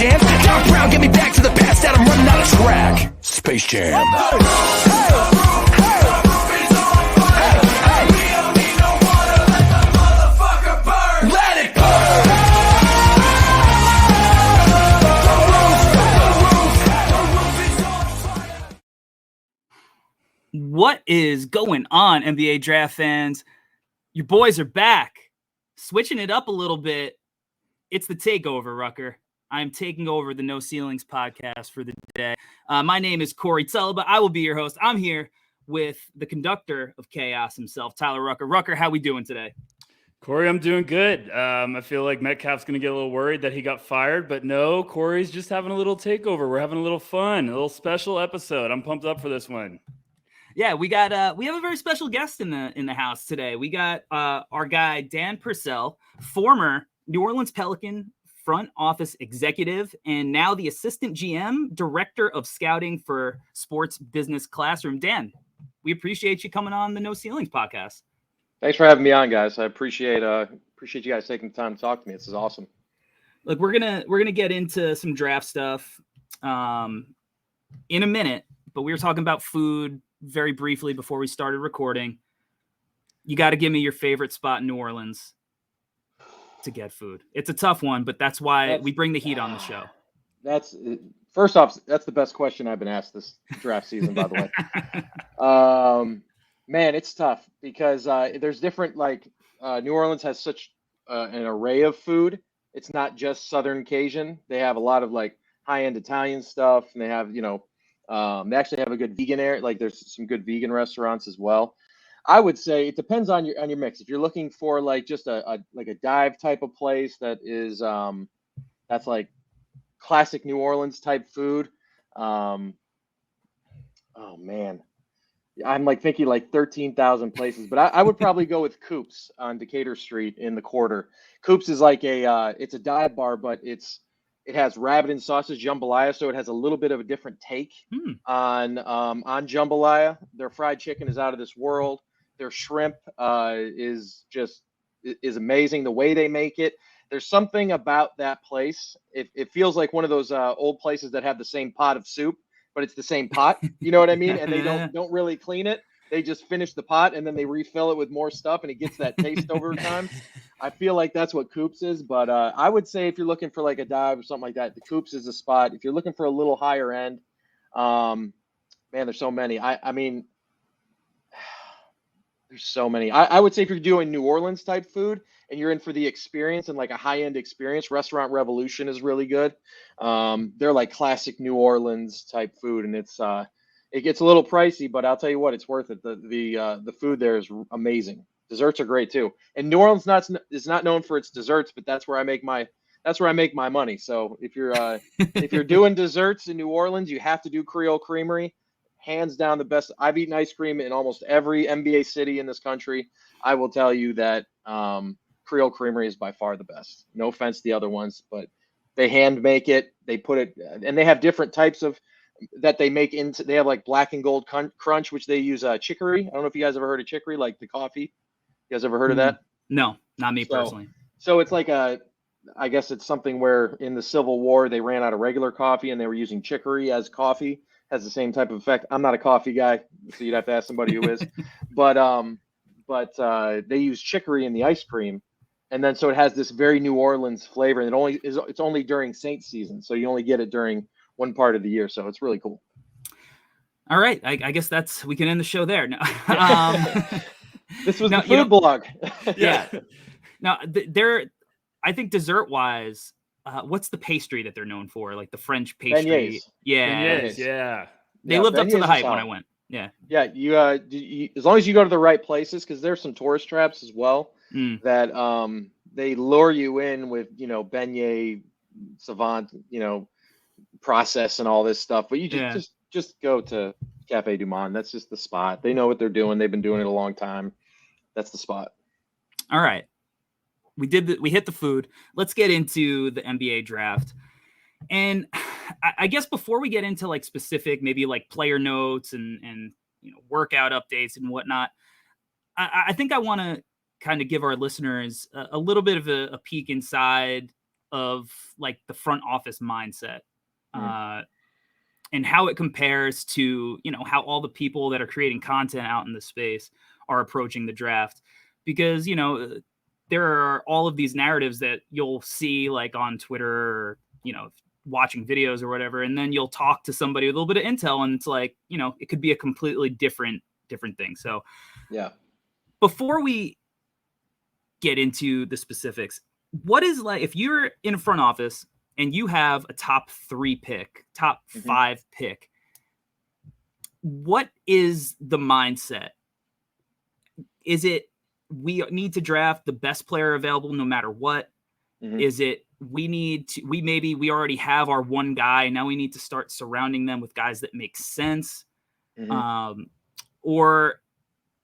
jams. Doc Brown, get me back to the past that I'm running out of track. Space Jam. What is going on, NBA draft fans? Your boys are back, switching it up a little bit. It's the takeover, Rucker. I'm taking over the No Ceilings podcast for the day. My name is Corey Tulba. I will be your host. I'm here with the conductor of chaos himself, Tyler Rucker. Rucker, how we doing today? Corey, I'm doing good. I feel like Metcalf's going to get a little worried that he got fired, but no, Corey's just having a little takeover. We're having a little fun, a little special episode. I'm pumped up for this one. Yeah, we have a very special guest in the house today. We got our guy Dan Purcell, former New Orleans Pelican front office executive, and now the assistant GM, director of scouting for Sports Business Classroom. Dan, we appreciate you coming on the No Ceilings podcast. Thanks for having me on, guys. I appreciate you guys taking the time to talk to me. This is awesome. Look, we're gonna get into some draft stuff in a minute, but we were talking about food very briefly before we started recording. You got to give me your favorite spot in New Orleans to get food. It's a tough one, but that's why we bring the heat on the show. That's first off, that's the best question I've been asked this draft season, by the way. Man, it's tough because there's different, New Orleans has such an array of food. It's not just Southern Cajun. They have a lot of high-end Italian stuff, and they have, they actually have a good vegan area. There's some good vegan restaurants as well. I would say it depends on your mix. If you're looking for just a dive type of place that is that's classic New Orleans type food. Oh man, I'm thinking 13,000 places, but I would probably go with Coop's on Decatur Street in the Quarter. Coop's is it's a dive bar, but it has rabbit and sausage jambalaya, so it has a little bit of a different take on jambalaya. Their fried chicken is out of this world. Their shrimp is amazing. The way they make it, there's something about that place. It feels like one of those old places that have the same pot of soup, but it's the same pot. You know what I mean? And they don't really clean it. They just finish the pot and then they refill it with more stuff, and it gets that taste over time. I feel like that's what Coop's is, but I would say if you're looking for a dive or something like that, the Coop's is a spot. If you're looking for a little higher end, man, there's so many. I mean, there's so many. I would say if you're doing New Orleans type food and you're in for the experience and a high end experience, Restaurant Revolution is really good. They're classic New Orleans type food, and it gets a little pricey, but I'll tell you what, it's worth it. The food there is amazing. Desserts are great too. And New Orleans is not known for its desserts, but that's where I make my money. So if you're doing desserts in New Orleans, you have to do Creole Creamery. Hands down the best. I've eaten ice cream in almost every NBA city in this country. I will tell you that Creole Creamery is by far the best. No offense to the other ones, but they hand make it. They put it, and they have different types of that they make into. They have Black and Gold Crunch, which they use chicory. I don't know if you guys ever heard of chicory, the coffee. You guys ever heard of that? No, not me personally. So it's I guess it's something where in the Civil War they ran out of regular coffee and they were using chicory as coffee. Has the same type of effect. I'm not a coffee guy, so you'd have to ask somebody who is. But they use chicory in the ice cream, and then so it has this very New Orleans flavor. And it's only during Saint season, so you only get it during one part of the year. So it's really cool. All right, I guess we can end the show there. No. This was the food blog. Yeah. Now I think dessert wise. What's the pastry that they're known for? The French pastry. Beignets. Yeah. Beignets, yeah. They lived up to the hype when I went. Yeah. Yeah. You as long as you go to the right places, because there's some tourist traps as well that they lure you in with, beignet savant, process and all this stuff. But you just go to Cafe Du Monde. That's just the spot. They know what they're doing. They've been doing it a long time. That's the spot. All right. We hit the food. Let's get into the NBA draft. And I guess before we get into specific, maybe player notes and workout updates and whatnot, I think I want to kind of give our listeners a little bit of a peek inside of like the front office mindset, and how it compares to, you know, how all the people that are creating content out in the space are approaching the draft. Because, you know, there are all of these narratives that you'll see like on Twitter or, you know, watching videos or whatever, and then you'll talk to somebody with a little bit of intel and it's like, you know, it could be a completely different thing. So Yeah. before we get into the specifics, what is like, if you're in a front office and you have a top 3 pick, top 5 pick, what is the mindset? Is it, we need to draft the best player available no matter what? Is it, we already have our one guy, now we need to start surrounding them with guys that make sense? Or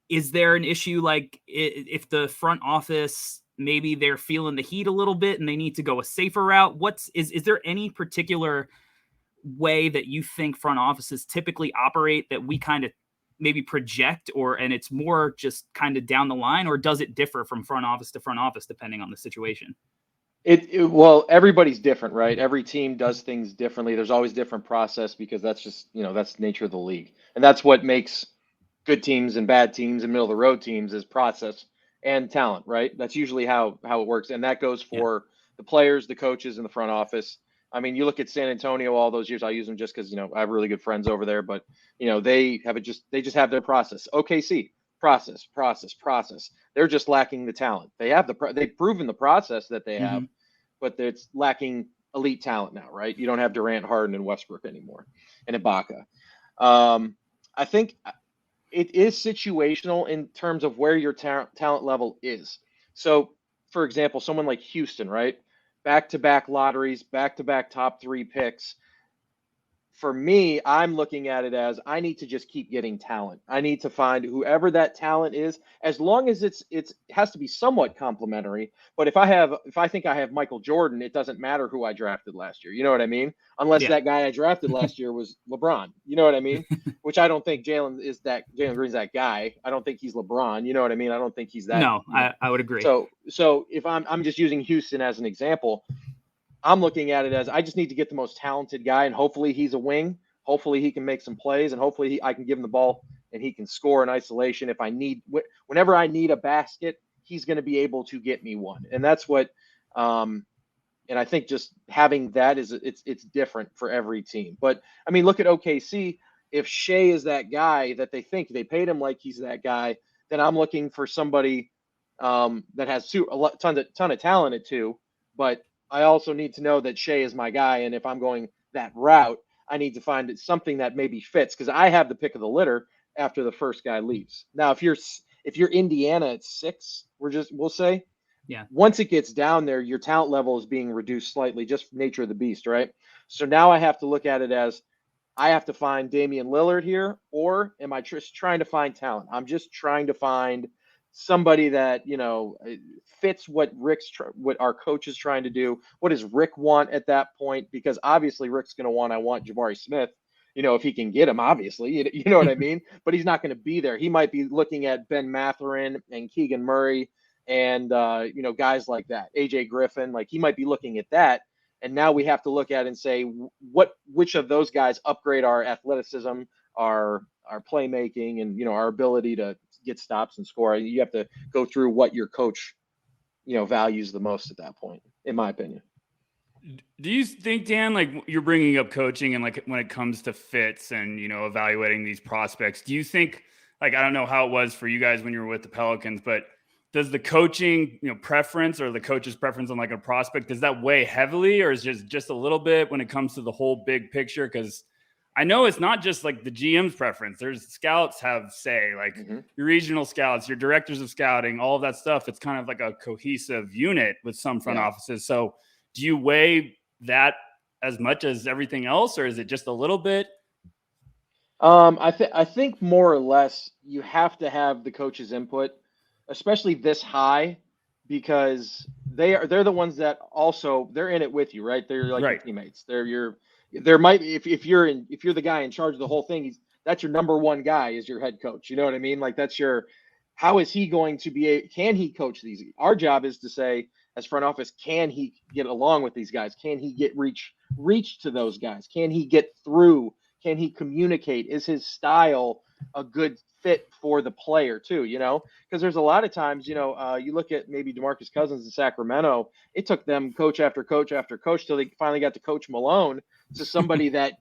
is there an issue like if the front office, maybe they're feeling the heat a little bit and they need to go a safer route? Is there any particular way that you think front offices typically operate that we kind of maybe project, and it's more just kind of down the line, or does it differ from front office to front office depending on the situation? Well, everybody's different, right? Every team does things differently. There's always different process because that's just, you know, that's the nature of the league. And that's what makes good teams and bad teams and middle of the road teams is process and talent, right? That's usually how it works. And that goes for the players, the coaches, and the front office. I mean, you look at San Antonio all those years. I use them just because, you know, I have really good friends over there, but, you know, they just have their process. OKC, process. They're just lacking the talent. They've proven the process that they have, but it's lacking elite talent now, right? You don't have Durant, Harden, and Westbrook anymore, and Ibaka. I think it is situational in terms of where your talent level is. So, for example, someone like Houston, right? Back-to-back lotteries, back-to-back top 3 picks. For me, I'm looking at it as I need to just keep getting talent. I need to find whoever that talent is, as long as it has to be somewhat complementary. But if I think I have Michael Jordan, it doesn't matter who I drafted last year. You know what I mean? Unless that guy I drafted last year was LeBron. You know what I mean? Which I don't think Jalen Green's that guy. I don't think he's LeBron. You know what I mean? I don't think he's that. No, I would agree. So if I'm just using Houston as an example, I'm looking at it as I just need to get the most talented guy, and hopefully he's a wing. Hopefully he can make some plays, and hopefully I can give him the ball and he can score in isolation. Whenever I need a basket, he's going to be able to get me one. And that's what, and I think just having that it's different for every team. But I mean, look at OKC. If Shea is that guy that they think they paid him like he's that guy, then I'm looking for somebody that has ton of talent at 2, but I also need to know that Shea is my guy, and if I'm going that route, I need to find something that maybe fits because I have the pick of the litter after the first guy leaves. Now, if you're Indiana at 6, we'll say, once it gets down there, your talent level is being reduced slightly, just nature of the beast, right? So now I have to look at it as I have to find Damian Lillard here, or am I just trying to find talent? I'm just trying to find somebody that, you know, fits what what our coach is trying to do. What does Rick want at that point? Because obviously Rick's going to want Jabari Smith, you know, if he can get him, obviously, you know what I mean? But he's not going to be there. He might be looking at Ben Mathurin and Keegan Murray and, you know, guys like that, AJ Griffin, like he might be looking at that. And now we have to look at it and say, which of those guys upgrade our athleticism, our playmaking, and, you know, our ability to get stops and score. You have to go through what your coach, you know, values the most at that point, in my opinion. Do you think, Dan, like you're bringing up coaching and like when it comes to fits and, you know, evaluating these prospects, do you think, like, I don't know how it was for you guys when you were with the Pelicans, but does the coaching, you know, preference or the coach's preference on like a prospect, does that weigh heavily, or is just a little bit when it comes to the whole big picture? Because I know it's not just like the GM's preference. There's scouts have say, like your regional scouts, your directors of scouting, all of that stuff. It's kind of like a cohesive unit with some front offices. So do you weigh that as much as everything else, or is it just a little bit? I think more or less you have to have the coach's input, especially this high, because they're the ones that also they're in it with you, right? They're like your teammates. There might be if you're the guy in charge of the whole thing, that's your number one guy is your head coach. You know what I mean? Like how is he going to can he coach these? Our job is to say, as front office, can he get along with these guys? Can he get reach to those guys? Can he get through? Can he communicate? Is his style a good fit for the player too? Because there's a lot of times, you look at maybe DeMarcus Cousins in Sacramento. It took them coach after coach after coach till they finally got to Coach Malone, to somebody that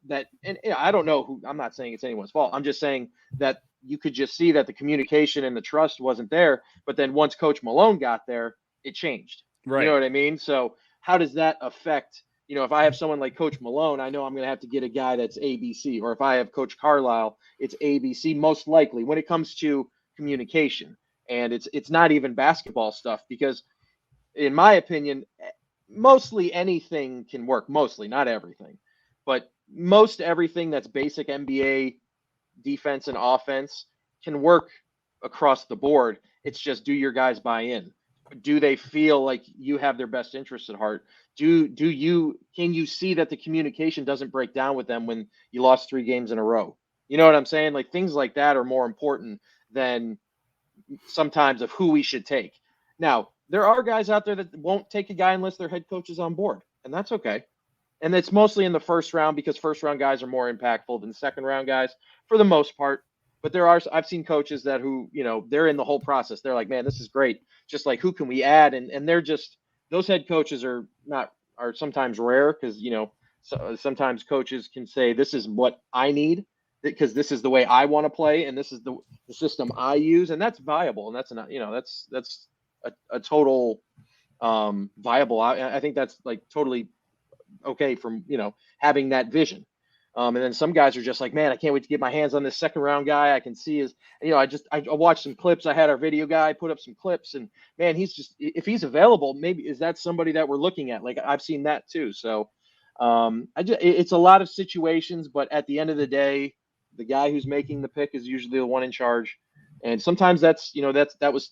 and I don't know who. I'm not saying it's anyone's fault. I'm just saying that you could just see that the communication and the trust wasn't there. But then once Coach Malone got there, it changed. Right. You know what I mean? So how does that affect? If I have someone like Coach Malone, I know I'm going to have to get a guy that's ABC. Or if I have Coach Carlisle, it's ABC most likely when it comes to communication. And it's not even basketball stuff, because in my opinion, mostly anything can work. Mostly, not everything, but most everything that's basic NBA defense and offense can work across the board. It's just, do your guys buy in? Do they feel like you have their best interests at heart? Can you see that the communication doesn't break down with them when you lost 3 games in a row? You know what I'm saying? Like, things like that are more important than sometimes of who we should take. Now, there are guys out there that won't take a guy unless their head coach is on board, and that's okay. And it's mostly in the first round, because first round guys are more impactful than second round guys for the most part. But I've seen coaches that they're in the whole process. They're like, man, this is great. Just like, who can we add? And they're just, those head coaches are sometimes rare, because, sometimes coaches can say, this is what I need, because this is the way I want to play, and this is the system I use, and that's viable. And that's not, that's a total viable. I think that's like totally okay from, having that vision. And then some guys are just like, man, I can't wait to get my hands on this second round guy. I can see I watched some clips. I had our video guy put up some clips, and man, if he's available, maybe is that somebody that we're looking at? Like, I've seen that too. So it's a lot of situations, but at the end of the day, the guy who's making the pick is usually the one in charge. And sometimes that was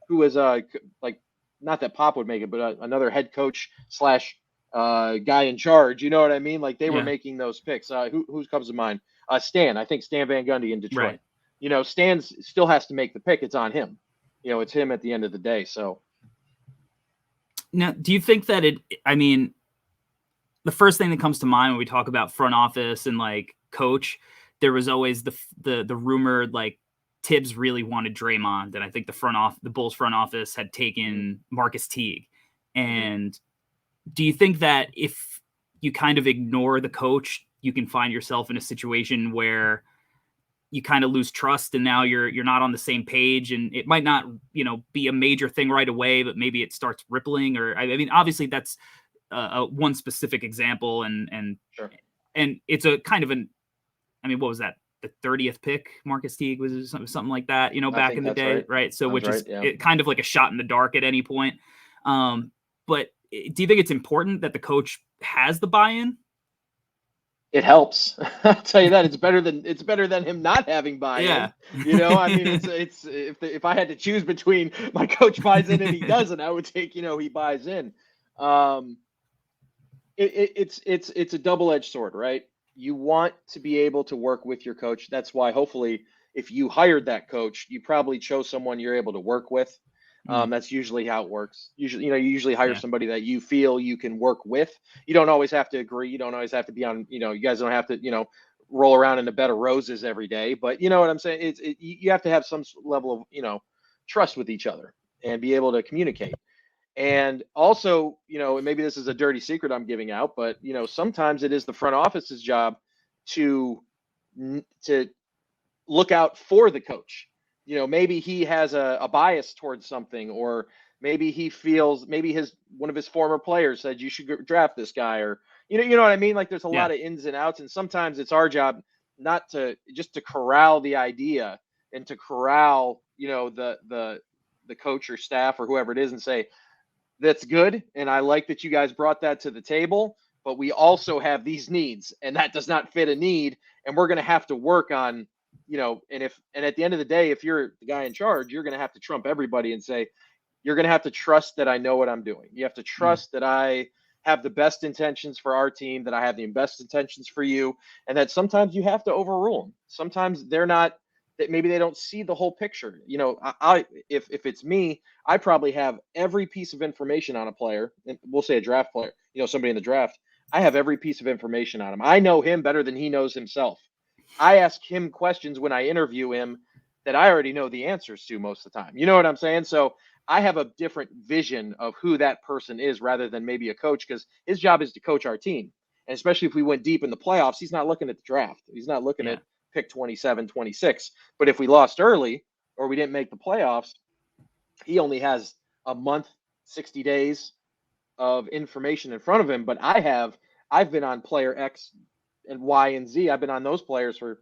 who was like, not that Pop would make it, but another head coach / guy in charge. You know what I mean? Like, they were making those picks. Who comes to mind? Stan. I think Stan Van Gundy in Detroit. Right. Stan still has to make the pick. It's on him. It's him at the end of the day. So now, do you think that the first thing that comes to mind when we talk about front office and like coach, there was always the rumored, like, Tibbs really wanted Draymond, and I think the Bulls front office had taken Marcus Teague. And do you think that if you kind of ignore the coach, you can find yourself in a situation where you kind of lose trust, and now you're not on the same page, and it might not, be a major thing right away, but maybe it starts rippling? Or, obviously that's one specific example, and sure. And it's a kind of what was that? The 30th pick, Marcus Teague was something like that, back in the day, right? So, which is kind of like a shot in the dark at any point. But do you think it's important that the coach has the buy-in? It helps. I'll tell you that it's better than him not having buy-in. Yeah. It's if I had to choose between my coach buys in and he doesn't, I would take, he buys in. It's a double-edged sword, right? You want to be able to work with your coach. That's why, hopefully, if you hired that coach, you probably chose someone you're able to work with. That's usually how it works. Usually, you usually hire somebody that you feel you can work with. You don't always have to agree. You don't always have to be on, you guys don't have to, roll around in a bed of roses every day. But you know what I'm saying? You have to have some level of, trust with each other and be able to communicate. And also, and maybe this is a dirty secret I'm giving out, but, sometimes it is the front office's job to look out for the coach. Maybe he has a bias towards something, or maybe he feels, one of his former players said you should draft this guy, or, you know what I mean? Like, there's a lot of ins and outs, and sometimes it's our job not to just to corral the idea and to corral, the coach or staff or whoever it is, and say, that's good, and I like that you guys brought that to the table, but we also have these needs, and that does not fit a need, and we're going to have to work on, and at the end of the day, if you're the guy in charge, you're going to have to trump everybody and say, you're going to have to trust that I know what I'm doing. You have to trust that I have the best intentions for our team, that I have the best intentions for you, and that sometimes you have to overrule them. Sometimes they're not that maybe they don't see the whole picture. You know, if it's me, I probably have every piece of information on a player, and we'll say a draft player, you know, somebody in the draft. I have every piece of information on him. I know him better than he knows himself. I ask him questions when I interview him that I already know the answers to most of the time. You know what I'm saying? So I have a different vision of who that person is rather than maybe a coach, because his job is to coach our team. And especially if we went deep in the playoffs, he's not looking at the draft. He's not looking at pick 27, 26. But if we lost early or we didn't make the playoffs, he only has a month, 60 days of information in front of him. But I've been on player X and Y and Z. I've been on those players for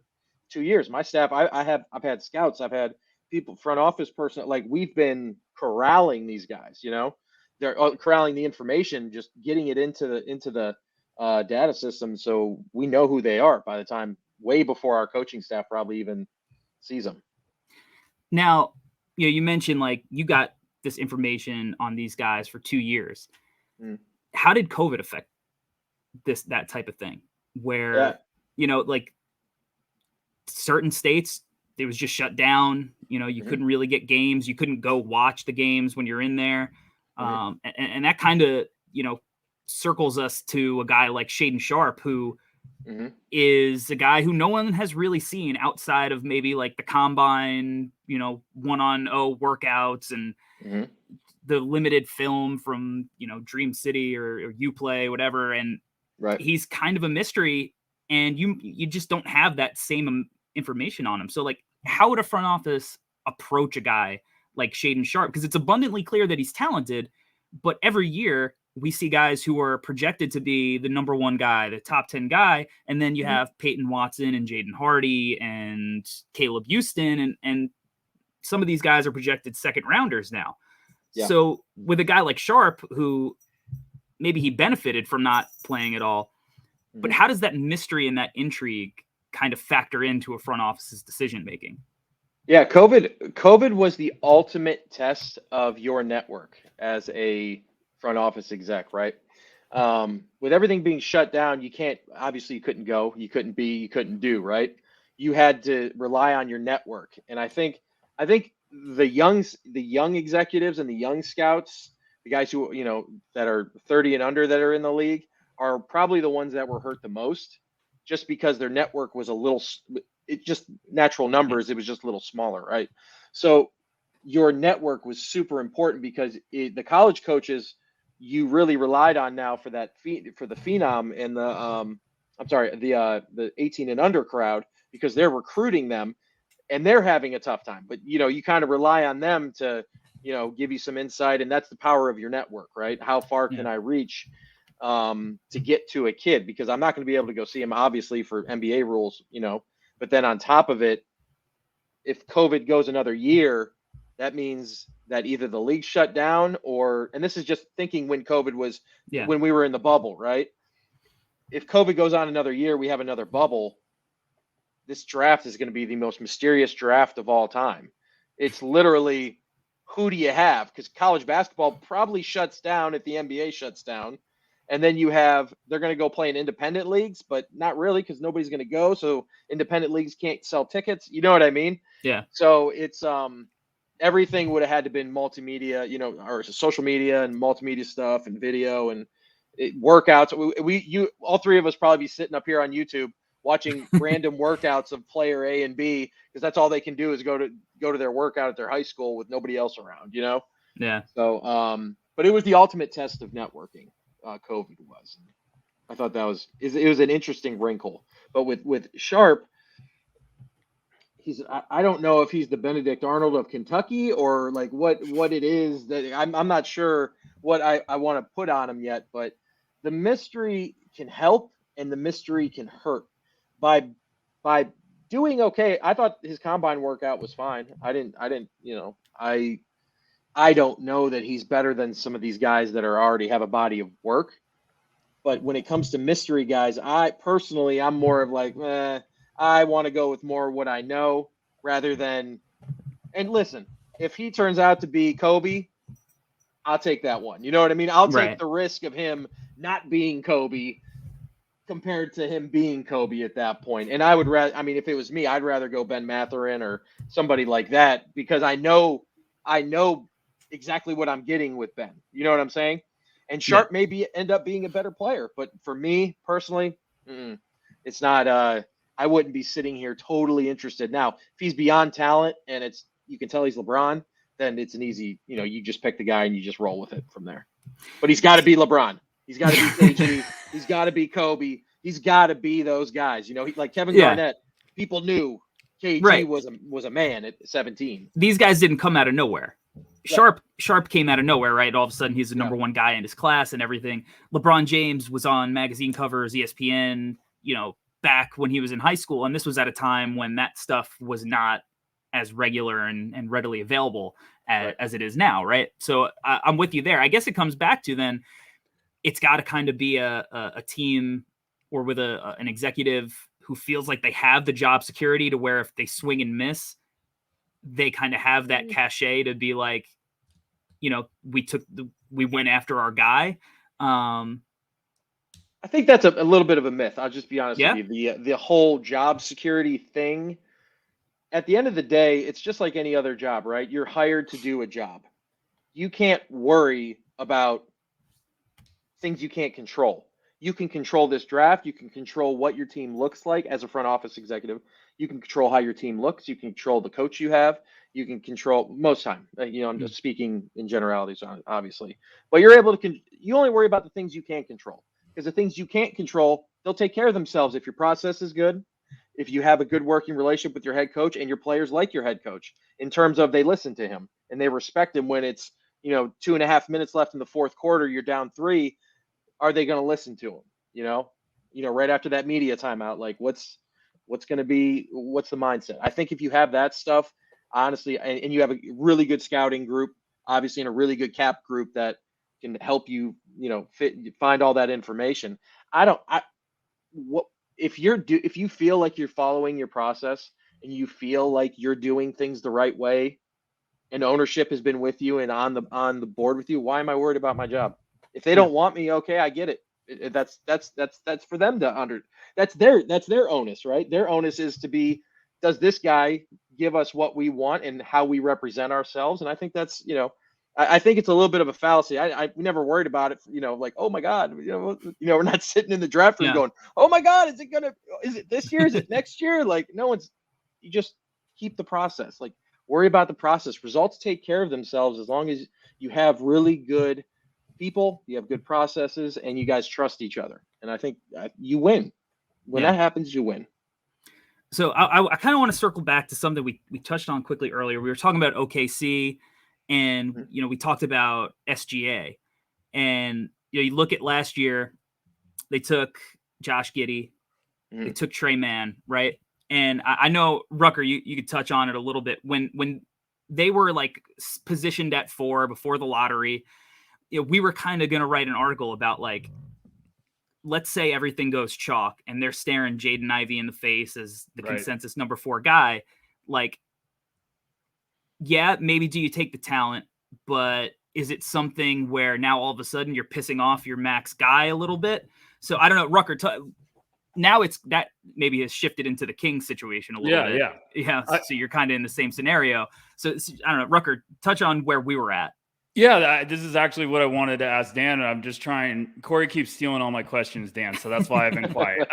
2 years. My staff, I've had scouts, I've had people, front office person, like we've been corralling these guys, you know, they're corralling the information, just getting it into the data system. So we know who they are by the time, way before our coaching staff probably even sees them. Now, you know, you mentioned like you got this information on these guys for 2 years. How did COVID affect that type of thing where, you know, like certain states, it was just shut down. You know, you couldn't really get games. You couldn't go watch the games when you're in there. And that kind of, you know, circles us to a guy like Shaedon Sharpe, who is a guy who no one has really seen outside of maybe like the combine, you know, 1-on-0 workouts and the limited film from, you know, Dream City or Uplay, whatever. And he's kind of a mystery, and you just don't have that same information on him. So like, how would a front office approach a guy like Shaedon Sharpe? Because it's abundantly clear that he's talented, but every year we see guys who are projected to be the number one guy, the top 10 guy. And then you have Peyton Watson and Jaden Hardy and Caleb Houston. And some of these guys are projected second rounders now. So with a guy like Sharpe, who maybe he benefited from not playing at all, but how does that mystery and that intrigue kind of factor into a front office's decision-making? Yeah, COVID was the ultimate test of your network as a front office exec, right? With everything being shut down, you couldn't go, you couldn't do, right? You had to rely on your network. And I think the young executives and the young scouts, the guys who, you know, that are 30 and under that are in the league, are probably the ones that were hurt the most, just because their network was just natural numbers. It was just a little smaller, right? So your network was super important, because the college coaches you really relied on now for the phenom and the 18 and under crowd, because they're recruiting them and they're having a tough time. But, you know, you kind of rely on them to, you know, give you some insight, and that's the power of your network, right? How far can I reach to get to a kid, because I'm not going to be able to go see him, obviously, for NBA rules, you know. But then on top of it, if COVID goes another year, that means that either the league shut down and this is just thinking when COVID was, when we were in the bubble, right? If COVID goes on another year, we have another bubble. This draft is going to be the most mysterious draft of all time. It's literally, who do you have? Because college basketball probably shuts down if the NBA shuts down. And then they're going to go play in independent leagues, but not really, because nobody's going to go. So independent leagues can't sell tickets. You know what I mean? Yeah. So it's everything would have had to been multimedia, you know, or social media and multimedia stuff and video and workouts. All three of us probably be sitting up here on YouTube watching random workouts of player A and B, because that's all they can do is go to their workout at their high school with nobody else around, you know? Yeah. So, but it was the ultimate test of networking. COVID was. I thought it was an interesting wrinkle. But with Sharpe, I don't know if he's the Benedict Arnold of Kentucky or like what it is that I'm not sure what I want to put on him yet. But the mystery can help and the mystery can hurt by doing okay. I thought his combine workout was fine. I didn't, you know, I don't know that he's better than some of these guys that already have a body of work. But when it comes to mystery guys, I'm more of like, I want to go with more what I know rather than, and listen, if he turns out to be Kobe, I'll take that one. You know what I mean? I'll take the risk of him not being Kobe compared to him being Kobe at that point. And I would rather, I mean, if it was me, I'd rather go Ben Mathurin or somebody like that because I know exactly what I'm getting with Ben. You know what I'm saying? And Sharp maybe end up being a better player, but for me personally, it's not. I wouldn't be sitting here totally interested. Now, if he's beyond talent and you can tell he's LeBron, then it's an easy. You just pick the guy and you just roll with it from there. But he's got to be LeBron. He's got to be KG. He's got to be Kobe. He's got to be those guys. Like Kevin Garnett. People knew KG was a man at 17. These guys didn't come out of nowhere. Sharp came out of nowhere, right? All of a sudden, he's the number one guy in his class and everything. LeBron James was on magazine covers, ESPN, back when he was in high school. And this was at a time when that stuff was not as regular and readily available as it is now, right? So I'm with you there. I guess it comes back to then it's got to kind of be a team or with an executive who feels like they have the job security to where if they swing and miss, they kind of have that cachet to be like, we went after our guy. I think that's a little bit of a myth. I'll just be honest with you. The whole job security thing, at the end of the day, it's just like any other job, right? You're hired to do a job. You can't worry about things you can't control. You can control this draft. You can control what your team looks like as a front office executive. You can control how your team looks. You can control the coach you have. You can control most time. I'm just speaking in generalities, obviously. But you're able to. You only worry about the things you can't control, because the things you can't control, they'll take care of themselves if your process is good, if you have a good working relationship with your head coach and your players like your head coach in terms of they listen to him and they respect him when it's 2.5 minutes left in the fourth quarter, you're down 3. Are they going to listen to him? Right after that media timeout, like what's the mindset? I think if you have that stuff, honestly, and you have a really good scouting group, obviously, and a really good cap group that can help you, find all that information. If you feel like you're following your process and you feel like you're doing things the right way and ownership has been with you and on the board with you, why am I worried about my job? If they don't want me, okay, I get it. That's for them to that's their onus, right? Their onus is to be, does this guy give us what we want and how we represent ourselves? And I think that's, I think it's a little bit of a fallacy. I never worried about it, like, oh my God, we're not sitting in the draft room going, oh my God, is it this year? Is it next year? Like you just keep the process, like worry about the process. Results take care of themselves as long as you have really good people, you have good processes, and you guys trust each other. And I think you win. When that happens, you win. So I kind of want to circle back to something we touched on quickly earlier. We were talking about OKC, and we talked about SGA, and you look at last year, they took Josh Giddey, they took Trey Mann, right? And I know Rucker, you could touch on it a little bit when they were like positioned at 4 before the lottery. We were kind of going to write an article about like, let's say everything goes chalk and they're staring Jaden Ivey in the face as the consensus number 4 guy. Like, maybe do you take the talent, but is it something where now all of a sudden you're pissing off your max guy a little bit? So I don't know, Rucker, now it's that maybe has shifted into the King situation a little bit. Yeah. So you're kind of in the same scenario. So I don't know, Rucker, touch on where we were at. Yeah, this is actually what I wanted to ask Dan, and I'm just trying. Corey keeps stealing all my questions, Dan, so that's why I've been quiet.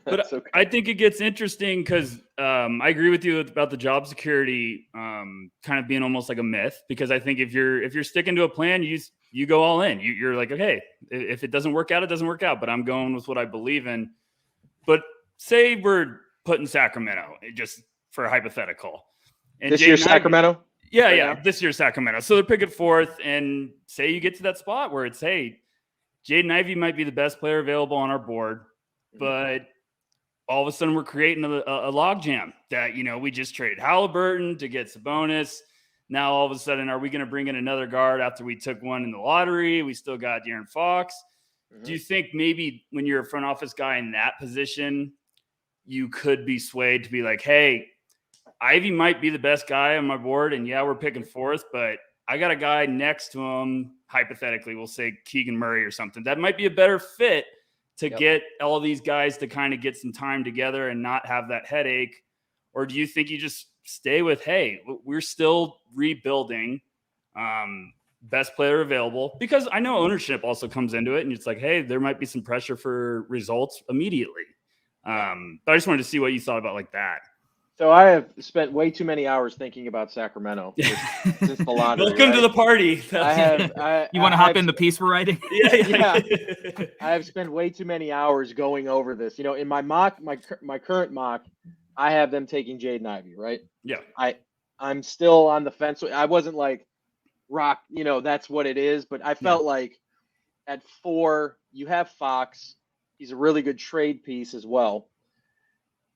But okay. I think it gets interesting because I agree with you about the job security kind of being almost like a myth. Because I think if you're sticking to a plan, you go all in. You're like, okay, if it doesn't work out, it doesn't work out. But I'm going with what I believe in. But say we're putting Sacramento, just for a hypothetical. And this year's Sacramento. Yeah, this year's Sacramento. So they're picking 4th, and say you get to that spot where it's, hey, Jaden Ivey might be the best player available on our board, but all of a sudden we're creating a logjam that, we just traded Halliburton to get Sabonis. Now all of a sudden, are we going to bring in another guard after we took one in the lottery? We still got De'Aaron Fox. Do you think maybe when you're a front office guy in that position, you could be swayed to be like, hey, Ivy might be the best guy on my board, and we're picking 4th, but I got a guy next to him, hypothetically, we'll say Keegan Murray or something, that might be a better fit to get all these guys to kind of get some time together and not have that headache? Or do you think you just stay with, hey, we're still rebuilding, best player available? Because I know ownership also comes into it, and it's like, hey, there might be some pressure for results immediately. But I just wanted to see what you thought about like that. So I have spent way too many hours thinking about Sacramento since the lottery. Welcome to the party. You want to hop in the piece we're writing? Yeah. I have spent way too many hours going over this. In my mock, my current mock, I have them taking Jaden Ivey, right? Yeah. I'm still on the fence. I wasn't like rock, that's what it is. But I felt like at 4, you have Fox. He's a really good trade piece as well.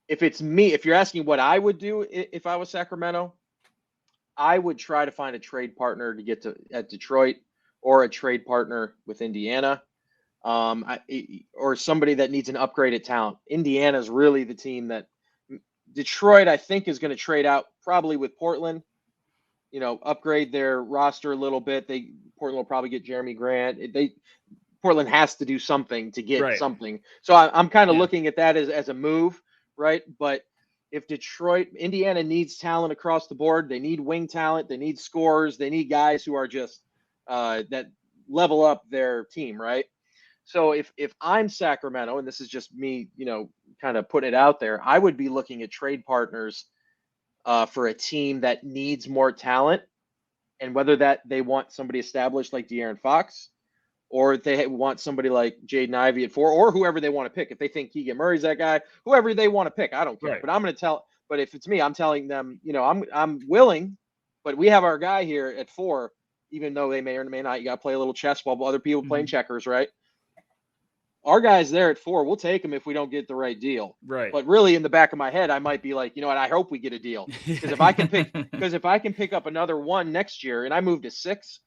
If it's me, if you're asking what I would do if I was Sacramento, I would try to find a trade partner to get to at Detroit, or a trade partner with Indiana, or somebody that needs an upgraded talent. Indiana is really the team that Detroit, I think, is going to trade out probably with Portland. Upgrade their roster a little bit. Portland will probably get Jeremy Grant. Portland has to do something to get something. So I'm kind of looking at that as a move. Right. But if Indiana needs talent across the board, they need wing talent, they need scorers, they need guys who are just that level up their team. Right. So if I'm Sacramento, and this is just me, kind of putting it out there, I would be looking at trade partners for a team that needs more talent, and whether that they want somebody established like De'Aaron Fox, or if they want somebody like Jaden Ivey at 4, or whoever they want to pick. If they think Keegan Murray's that guy, whoever they want to pick, I don't care. Right. But I'm going to tell. But if it's me, I'm telling them, I'm willing, but we have our guy here at 4, even though they may or may not. You got to play a little chess while other people playing checkers, right? Our guy's there at 4. We'll take him if we don't get the right deal. Right. But really, in the back of my head, I might be like, I hope we get a deal, because if I can pick up another 1 next year, and I move to 6.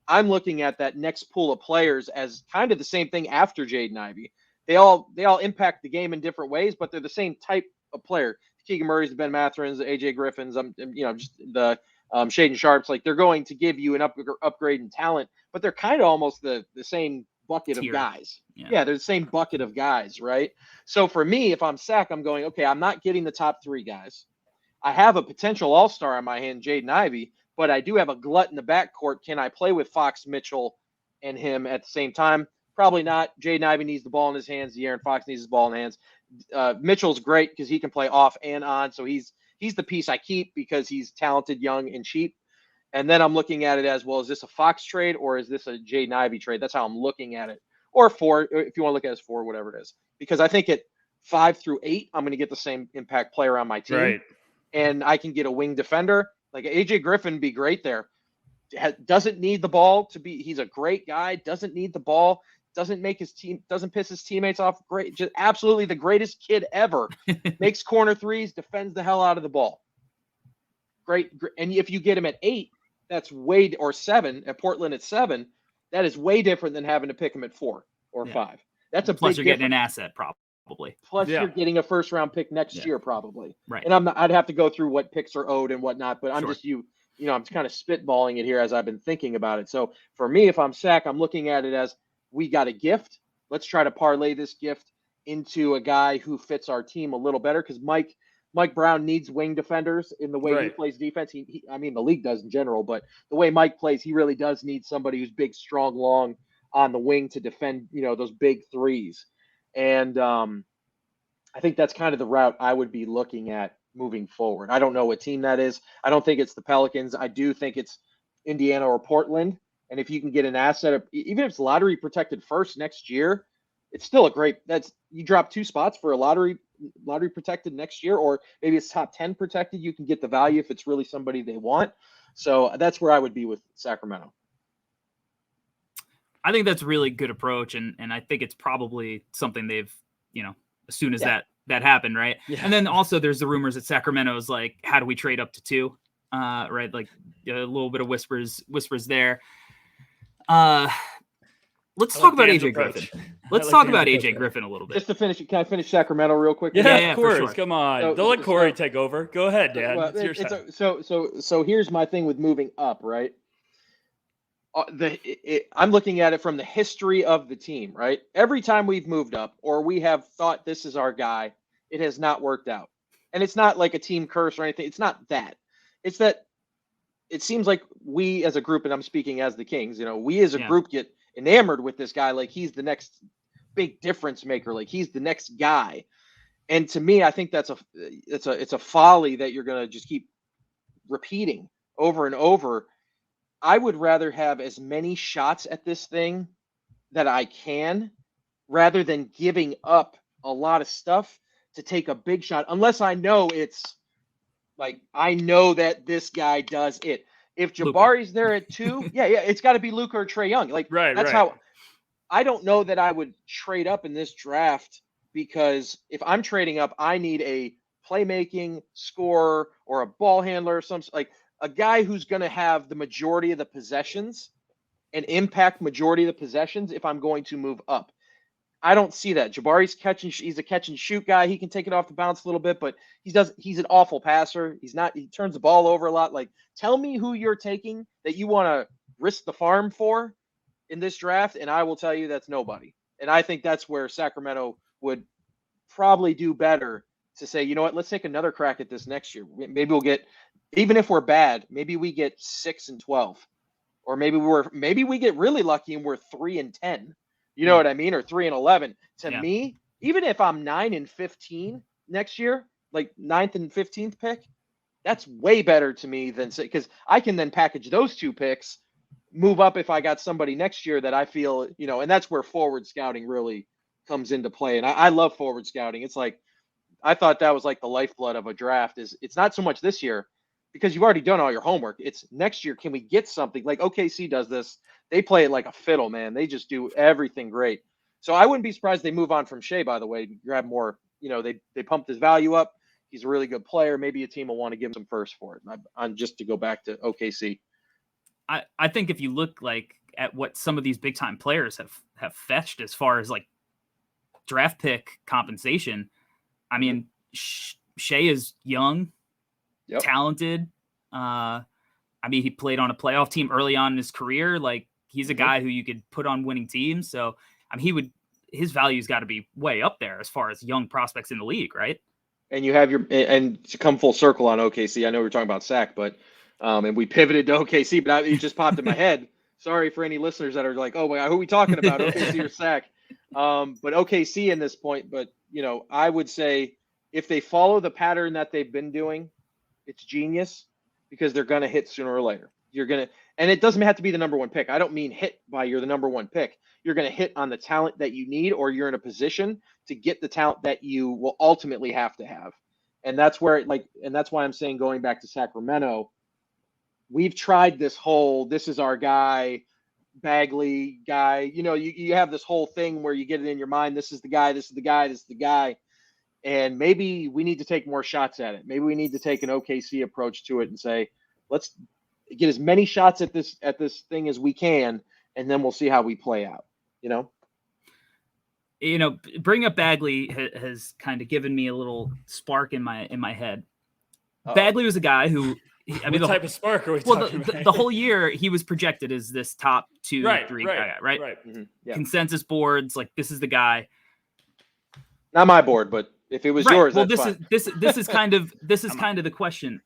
I'm looking at that next pool of players as kind of the same thing after Jaden Ivey. They all impact the game in different ways, but they're the same type of player. Keegan Murray's, the Ben Matherins, the AJ Griffins, just the Shaden Sharps. Like, they're going to give you an upgrade in talent, but they're kind of almost the same bucket of guys. Yeah, they're the same bucket of guys, right? So for me, if I'm Sac, I'm going, okay, I'm not getting the top 3 guys. I have a potential all-star on my hand, Jaden Ivey, but I do have a glut in the backcourt. Can I play with Fox, Mitchell, and him at the same time? Probably not. Jaden Ivey needs the ball in his hands. De'Aaron Fox needs his ball in his hands. Mitchell's great because he can play off and on. So he's the piece I keep because he's talented, young, and cheap. And then I'm looking at it as, well, is this a Fox trade or is this a Jaden Ivey trade? That's how I'm looking at it. Or 4, if you want to look at it as 4, whatever it is. Because I think at 5 through 8, I'm going to get the same impact player on my team. Right. And I can get a wing defender. Like AJ Griffin be great there. Doesn't need the ball to be. He's a great guy. Doesn't need the ball. Doesn't piss his teammates off. Great, just absolutely the greatest kid ever. Makes corner threes. Defends the hell out of the ball. Great. And if you get him at 8, that's or 7 at Portland at 7. That is way different than having to pick him at 4 or 5. That's a plus big you're difference. getting an asset probably. Plus, you're getting a first-round pick next year, probably. Right. And I'd have to go through what picks are owed and whatnot. But I'm just I'm kind of spitballing it here as I've been thinking about it. So for me, if I'm Sac, I'm looking at it as, we got a gift. Let's try to parlay this gift into a guy who fits our team a little better, because Mike Brown needs wing defenders in the way he plays defense. I mean, the league does in general, but the way Mike plays, he really does need somebody who's big, strong, long on the wing to defend, those big threes. And I think that's kind of the route I would be looking at moving forward. I don't know what team that is. I don't think it's the Pelicans. I do think it's Indiana or Portland. And if you can get an asset, even if it's lottery protected first next year, it's still you drop 2 spots for a lottery protected next year, or maybe it's top 10 protected. You can get the value if it's really somebody they want. So that's where I would be with Sacramento. I think that's a really good approach. And I think it's probably something they've, as soon as that happened. Right. Yeah. And then also there's the rumors that Sacramento is like, how do we trade up to 2? Right. Like a little bit of whispers there. Let's talk about AJ Griffin. Let's talk about AJ Griffin a little bit. Just to finish, can I finish Sacramento real quick? Yeah, of course. Sure. Come on. Don't let Corey take over. Go ahead, Dan. Well, so here's my thing with moving up, right? I'm looking at it from the history of the team, right? Every time we've moved up or we have thought this is our guy, it has not worked out. And it's not like a team curse or anything. It's not that. It's that it seems like we as a group, and I'm speaking as the Kings, we as a group get enamored with this guy like he's the next big difference maker, like he's the next guy. And to me, I think it's a folly that you're going to just keep repeating over and over. I would rather have as many shots at this thing that I can rather than giving up a lot of stuff to take a big shot, unless I know it's like, I know that this guy does it. If Jabari's there at 2, yeah, it's got to be Luka or Trae Young. Like, that's how I don't know that I would trade up in this draft, because if I'm trading up, I need a playmaking scorer or a ball handler or something, like a guy who's going to have the majority of the possessions and impact majority of the possessions if I'm going to move up. I don't see that. Jabari's he's a catch and shoot guy. He can take it off the bounce a little bit, but he's an awful passer. He turns the ball over a lot. Like, tell me who you're taking that you want to risk the farm for in this draft, and I will tell you that's nobody. And I think that's where Sacramento would probably do better to say, you know what, let's take another crack at this next year. Maybe we'll get, even if we're bad, maybe we get 6-12, or maybe we get really lucky and we're 3-10. You know what I mean? Or 3-11. To me, even if I'm 9-15 next year, like 9th and 15th pick, that's way better to me than, because I can then package those 2 picks, move up if I got somebody next year that I feel, and that's where forward scouting really comes into play. And I love forward scouting. It's like, I thought that was like the lifeblood of a draft. It's not so much this year because you've already done all your homework. It's next year. Can we get something like OKC does this? They play it like a fiddle, man. They just do everything great. So I wouldn't be surprised they move on from Shea, by the way, grab more, they pumped his value up. He's a really good player. Maybe a team will want to give him some first for it. I'm just to go back to OKC. I think if you look like at what some of these big time players have fetched as far as like draft pick compensation, I mean, Shea is young, talented. I mean, he played on a playoff team early on in his career. Like, he's a guy who you could put on winning teams. So, I mean, his value's got to be way up there as far as young prospects in the league, right? And you have and to come full circle on OKC, I know we were talking about Sac, but and we pivoted to OKC, but it just popped in my head. Sorry for any listeners that are like, oh my God, who are we talking about, OKC or Sac? But OKC in this point, but I would say if they follow the pattern that they've been doing, it's genius, because they're going to hit sooner or later. And it doesn't have to be the number 1 pick. I don't mean hit by you're the number 1 pick. You're going to hit on the talent that you need, or you're in a position to get the talent that you will ultimately have to have. And that's where and that's why I'm saying, going back to Sacramento, we've tried this is our guy, Bagley guy. You have this whole thing where you get it in your mind. This is the guy, this is the guy, this is the guy. And maybe we need to take more shots at it. Maybe we need to take an OKC approach to it and say, let's get as many shots at this thing as we can, and then we'll see how we play out. Bring up Bagley has kind of given me a little spark in my head. Uh-oh. Bagley was a guy who, what type of spark are we talking about? The whole year he was projected as this top 2, 3 guy, right? Mm-hmm. Yeah. Consensus boards, like, this is the guy. Not my board, but if it was yours, well, that's fine. this is kind of the question.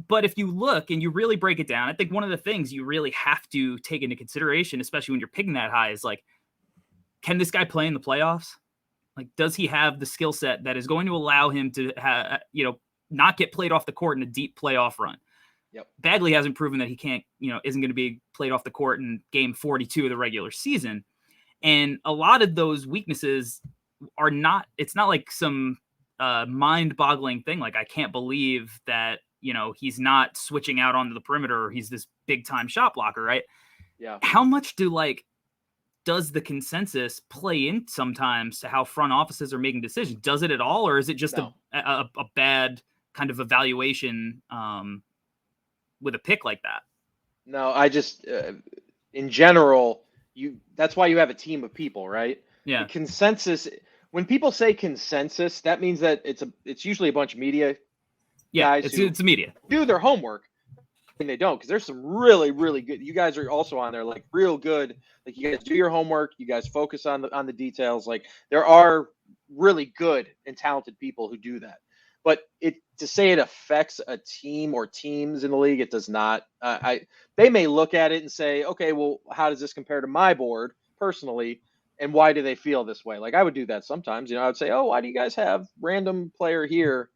But if you look and you really break it down, I think one of the things you really have to take into consideration, especially when you're picking that high, is like, can this guy play in the playoffs? Like, does he have the skill set that is going to allow him to not get played off the court in a deep playoff run? Yep. Bagley hasn't proven that he can't, isn't going to be played off the court in game 42 of the regular season. And a lot of those weaknesses it's not like some mind-boggling thing. Like, I can't believe that, he's not switching out onto the perimeter, or he's this big-time shot blocker, right? Yeah. How much does the consensus play in sometimes to how front offices are making decisions? Does it at all, or is it just a bad kind of evaluation with a pick like that? No, I just in general, that's why you have a team of people, right? Yeah. The consensus. When people say consensus, that means that it's usually a bunch of media guys it's media. Do their homework. they don't, because there's some really, really good. You guys are also on there, like real good. Like you guys do your homework. You guys focus on the details. Like there are really good and talented people who do that. But to say it affects a team or teams in the league, it does not. They may look at it and say, okay, well, how does this compare to my board personally, and why do they feel this way? Like I would do that sometimes. I would say, oh, why do you guys have random player here?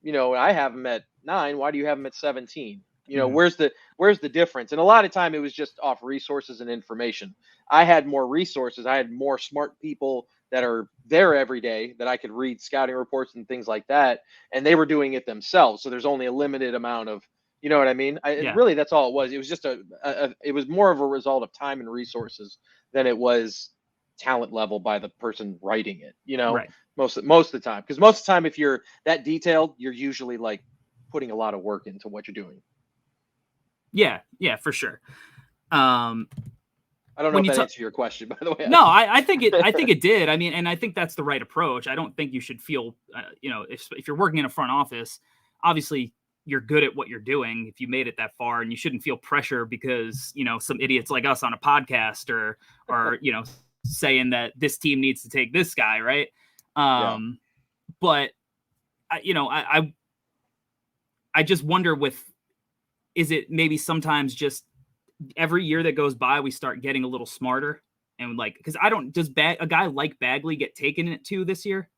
I have them at 9. Why do you have them at 17? Where's the difference? And a lot of time it was just off resources and information. I had more resources. I had more smart people that are there every day that I could read scouting reports and things like that. And they were doing it themselves. So there's only a limited amount of, you know what I mean? Really, that's all it was. It was just it was more of a result of time and resources than it was talent level by the person writing it, Right. most of the time. Because most of the time, if you're that detailed, you're usually like putting a lot of work into what you're doing. Yeah, for sure. I don't know if that answers your question, by the way. No, I think it did. I mean, and I think that's the right approach. I don't think you should feel, if you're working in a front office, obviously you're good at what you're doing if you made it that far, and you shouldn't feel pressure because, some idiots like us on a podcast or saying that this team needs to take this guy. Right. But I just wonder is it maybe sometimes just every year that goes by, we start getting a little smarter and because does a guy like Bagley get taken it to this year?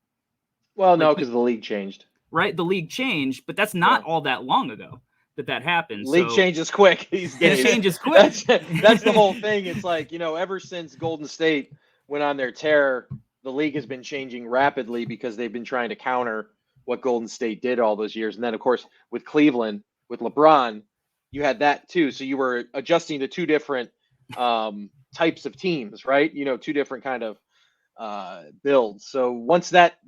Well, no, because the league changed. Right. The league changed, but that's not all that long ago that happened. League changes quick these days. It changes quick. That's the whole thing. It's like, ever since Golden State went on their tear, the league has been changing rapidly because they've been trying to counter what Golden State did all those years. And then, of course, with Cleveland, with LeBron, you had that too. So you were adjusting to two different types of teams, right? Two different kind of builds. So once that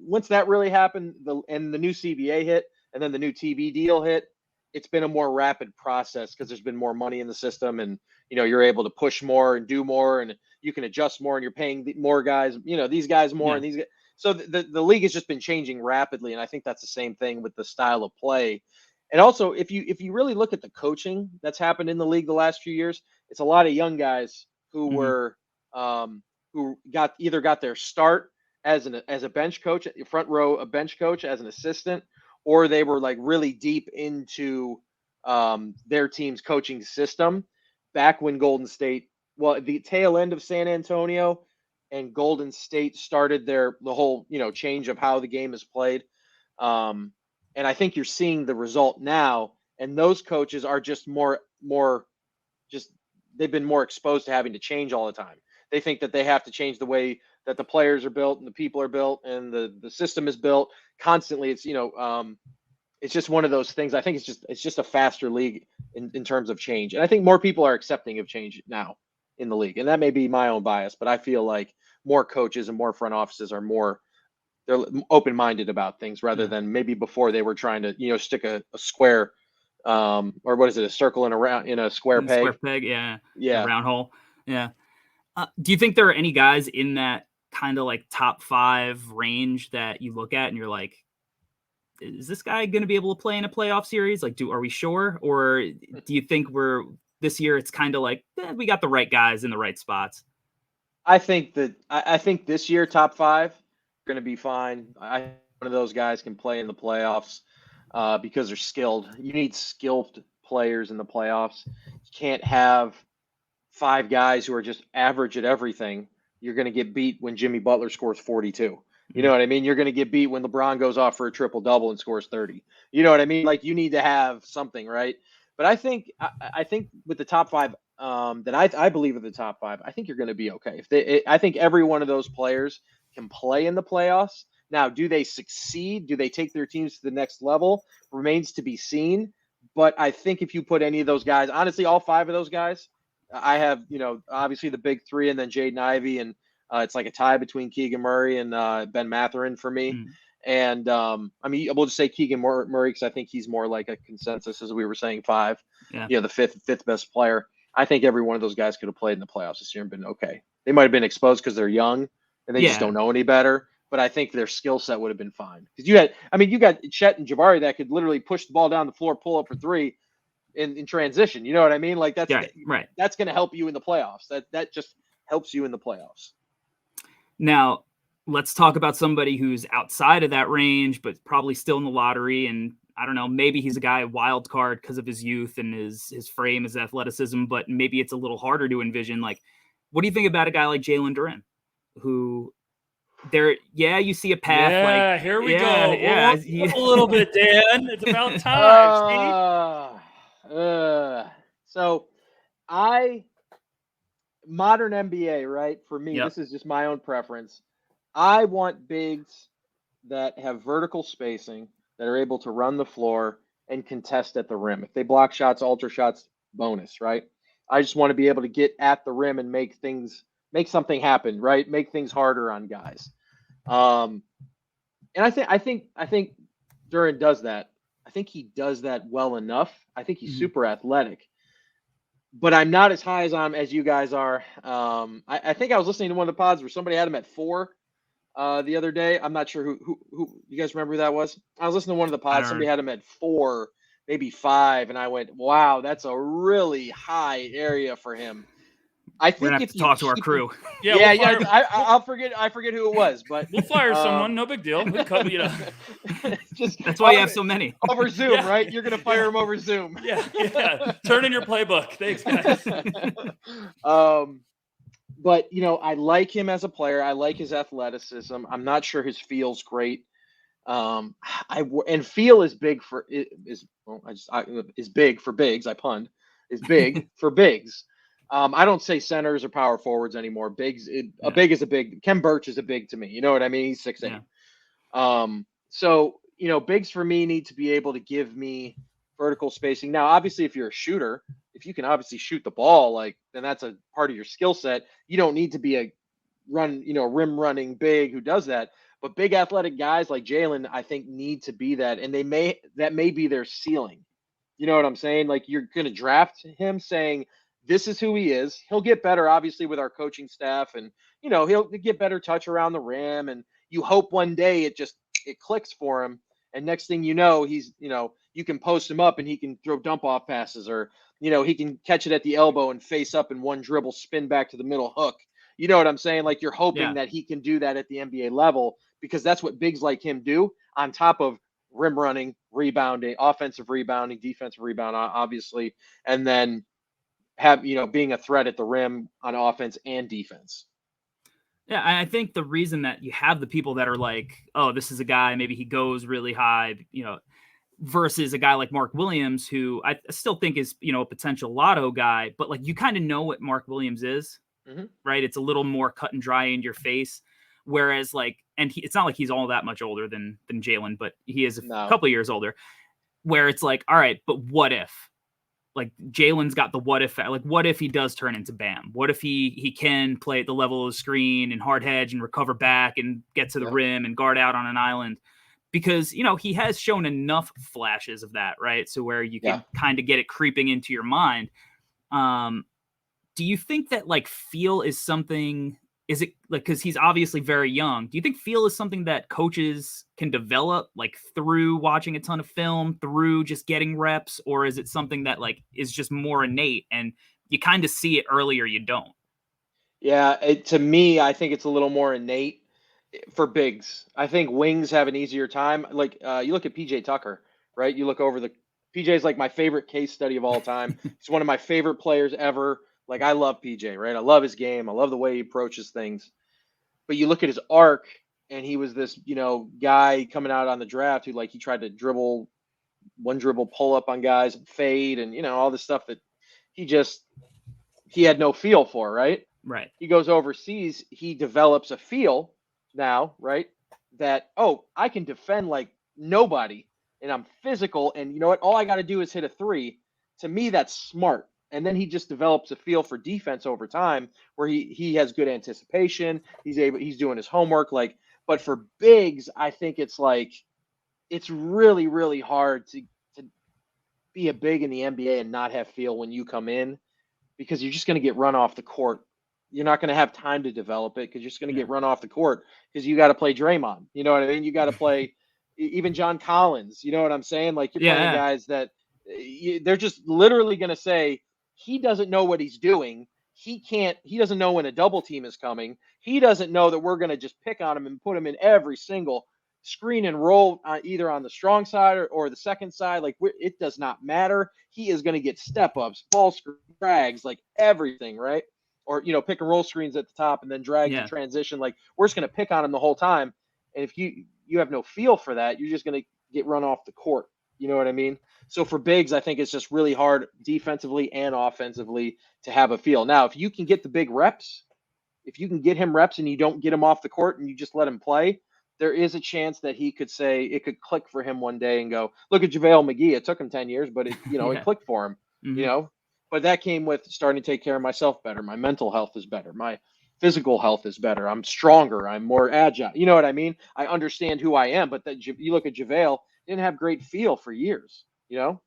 really happened, and the new CBA hit, and then the new TV deal hit, it's been a more rapid process because there's been more money in the system, and you're able to push more and do more, and you can adjust more, and you're paying more guys, these guys more, and these guys. So the league has just been changing rapidly, and I think that's the same thing with the style of play. And also, if you really look at the coaching that's happened in the league the last few years, it's a lot of young guys who were who got their start as a bench coach, front row, a bench coach as an assistant, or they were like really deep into their team's coaching system back when Golden State, the tail end of San Antonio and Golden State started the whole change of how the game is played. And I think you're seeing the result now. And those coaches are just they've been more exposed to having to change all the time. They think that they have to change the way that the players are built and the people are built and the system is built constantly. It's, it's just one of those things. I think it's just a faster league in terms of change. And I think more people are accepting of change now in the league. And that may be my own bias, but I feel like more coaches and more front offices are they're open-minded about things rather than maybe before they were trying to, stick a square, or what is it? A circle in a square peg. Square peg. Yeah. A round hole. Yeah. Do you think there are any guys in that kind of like top 5 range that you look at and you're like, is this guy going to be able to play in a playoff series? Like, are we sure? Or do you think this year it's kind of like, we got the right guys in the right spots? I think this year, top 5, going to be fine. One of those guys can play in the playoffs because they're skilled. You need skilled players in the playoffs. You can't have 5 guys who are just average at everything. You're going to get beat when Jimmy Butler scores 42. You know what I mean? You're going to get beat when LeBron goes off for a triple-double and scores 30. You know what I mean? Like, you need to have something, right? But I think with the top 5 that I believe are the top 5, I think you're going to be okay. I think every one of those players can play in the playoffs. Now, do they succeed? Do they take their teams to the next level? Remains to be seen. But I think if you put any of those guys, honestly, all 5 of those guys, I have, obviously the big 3 and then Jaden Ivey, and it's like a tie between Keegan Murray and Ben Mathurin for me. And we'll just say Keegan Murray because I think he's more like a consensus, as we were saying, 5. The fifth best player. I think every one of those guys could have played in the playoffs this year and been okay. They might have been exposed because they're young and they just don't know any better. But I think their skill set would have been fine because you got Chet and Jabari that could literally push the ball down the floor, pull up for 3, in transition. You know what I mean? Like that's right. That's going to help you in the playoffs. That just helps you in the playoffs. Now, let's talk about somebody who's outside of that range, but probably still in the lottery. And I don't know, maybe he's a guy wild card because of his youth and his frame, his athleticism, but maybe it's a little harder to envision. Like, what do you think about a guy like Jalen Duran, who you see a path. Yeah, like, here we go. Yeah, A little bit, Dan. It's about time. So modern NBA, right? For me, This is just my own preference. I want bigs that have vertical spacing, that are able to run the floor and contest at the rim. If they block shots, alter shots, bonus, right? I just want to be able to get at the rim and make something happen, right? Make things harder on guys. And I think Duran does that. I think he does that well enough. I think he's super athletic, but I'm not as high as you guys are. I think I was listening to one of the pods where somebody had him at 4 the other day. I'm not sure who you guys remember who that was. I was listening to one of the pods. Somebody had him at 4, maybe 5, and I went, "Wow, that's a really high area for him." I think if you talk to our crew, I forget who it was, but we'll fire someone. No big deal. We'll cover, Just that's why you have so many over Zoom, right? You're gonna fire him over Zoom. Yeah. Turn in your playbook. Thanks, guys. But I like him as a player. I like his athleticism. I'm not sure his feel's great. And feel is big for is big for bigs. I punned. Is big for bigs. I don't say centers or power forwards anymore. Bigs, a big is a big. Ken Birch is a big to me. You know what I mean? He's 6'8". So bigs for me need to be able to give me vertical spacing. Now, obviously, if you're a shooter, if you can obviously shoot the ball, then that's a part of your skill set. You don't need to be a rim running big who does that. But big athletic guys like Jalen, I think, need to be that, and that may be their ceiling. You know what I'm saying? Like, you're going to draft him saying, this is who he is. He'll get better, obviously, with our coaching staff, and he'll get better touch around the rim. And you hope one day it clicks for him, and next thing you know, he's you can post him up and he can throw dump off passes, or he can catch it at the elbow and face up in one dribble, spin back to the middle hook. You know what I'm saying? Like, you're hoping that he can do that at the NBA level, because that's what bigs like him do, on top of rim running, rebounding, offensive rebounding, defensive rebound, obviously, and then have being a threat at the rim on offense and defense. Yeah, I think the reason that you have the people that are like, oh, this is a guy, maybe he goes really high, versus a guy like Mark Williams, who I still think is a potential lotto guy, but like, you kind of know what Mark Williams is, right? It's a little more cut and dry in your face. Whereas it's not like he's all that much older than Jalen, but he is a couple of years older, where it's like, all right, but what if? Like, Jalen's got the what if, like, what if he does turn into Bam? What if he can play at the level of the screen and hard hedge and recover back and get to the rim and guard out on an island? Because, he has shown enough flashes of that, right? So where you can kind of get it creeping into your mind. Do you think that feel is something, is it because he's obviously very young? Do you think feel is something that coaches can develop through watching a ton of film, through just getting reps, or is it something that is just more innate and you kind of see it early or you don't? Yeah, to me, I think it's a little more innate for bigs. I think wings have an easier time. You look at PJ Tucker, right? You look over PJ's my favorite case study of all time. He's one of my favorite players ever. I love PJ, right? I love his game. I love the way he approaches things. But you look at his arc, and he was this, guy coming out on the draft who he tried to dribble pull up on guys and fade and, all this stuff that he had no feel for, right? Right. He goes overseas, he develops a feel now, right? That, I can defend like nobody, and I'm physical, and you know what? All I got to do is hit a 3. To me, that's smart. And then he just develops a feel for defense over time, where he has good anticipation. He's doing his homework. But for bigs, I think it's really, really hard to be a big in the NBA and not have feel when you come in, because you're just going to get run off the court. You're not going to have time to develop it, because you're just going to get run off the court, because you got to play Draymond. You know what I mean? You got to play even John Collins. You know what I'm saying? You're playing guys that They're just literally going to say he doesn't know what he's doing. He doesn't know when a double team is coming. He doesn't know that we're going to just pick on him and put him in every single screen and roll either on the strong side or the second side. Like, it does not matter. He is going to get step ups, ball screen, drags, like everything, right? Or, pick and roll screens at the top and then drag in transition. Like, we're just going to pick on him the whole time. And if you have no feel for that, you're just going to get run off the court. You know what I mean? So for bigs, I think it's just really hard defensively and offensively to have a feel. Now, if you can get the big reps, if you can get him reps and you don't get him off the court and you just let him play, there is a chance that he could say it could click for him one day and go, look at JaVale McGee. It took him 10 years, but it clicked for him, but that came with starting to take care of myself better. My mental health is better. My physical health is better. I'm stronger. I'm more agile. You know what I mean? I understand who I am, but you look at JaVale, didn't have great feel for years, So,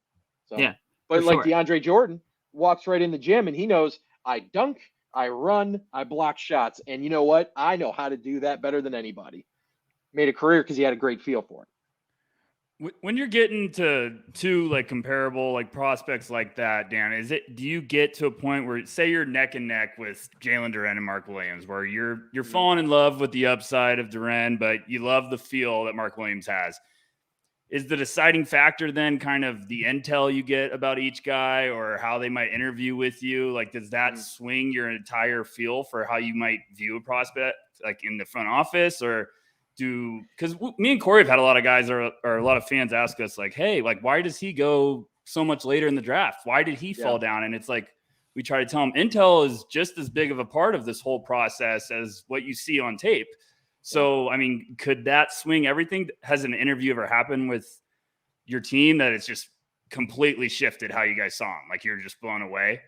yeah, but like DeAndre Jordan walks right in the gym and he knows I dunk, I run, I block shots. And you know what? I know how to do that better than anybody. Made a career because he had a great feel for it. When you're getting to two like comparable like prospects like that, Dan, do you get to a point where say you're neck and neck with Jalen Duran and Mark Williams, where you're falling in love with the upside of Duran, but you love the feel that Mark Williams has? Is the deciding factor then kind of the intel you get about each guy or how they might interview with you? Like, does that swing your entire feel for how you might view a prospect, like in the front office? Or because me and Corey have had a lot of guys or a lot of fans ask us like, hey, like, why does he go so much later in the draft? Why did he fall down? And it's like, we try to tell them intel is just as big of a part of this whole process as what you see on tape. So, I mean, could that swing everything? Has an interview ever happened with your team that it's just completely shifted how you guys saw him? Like, you're just blown away?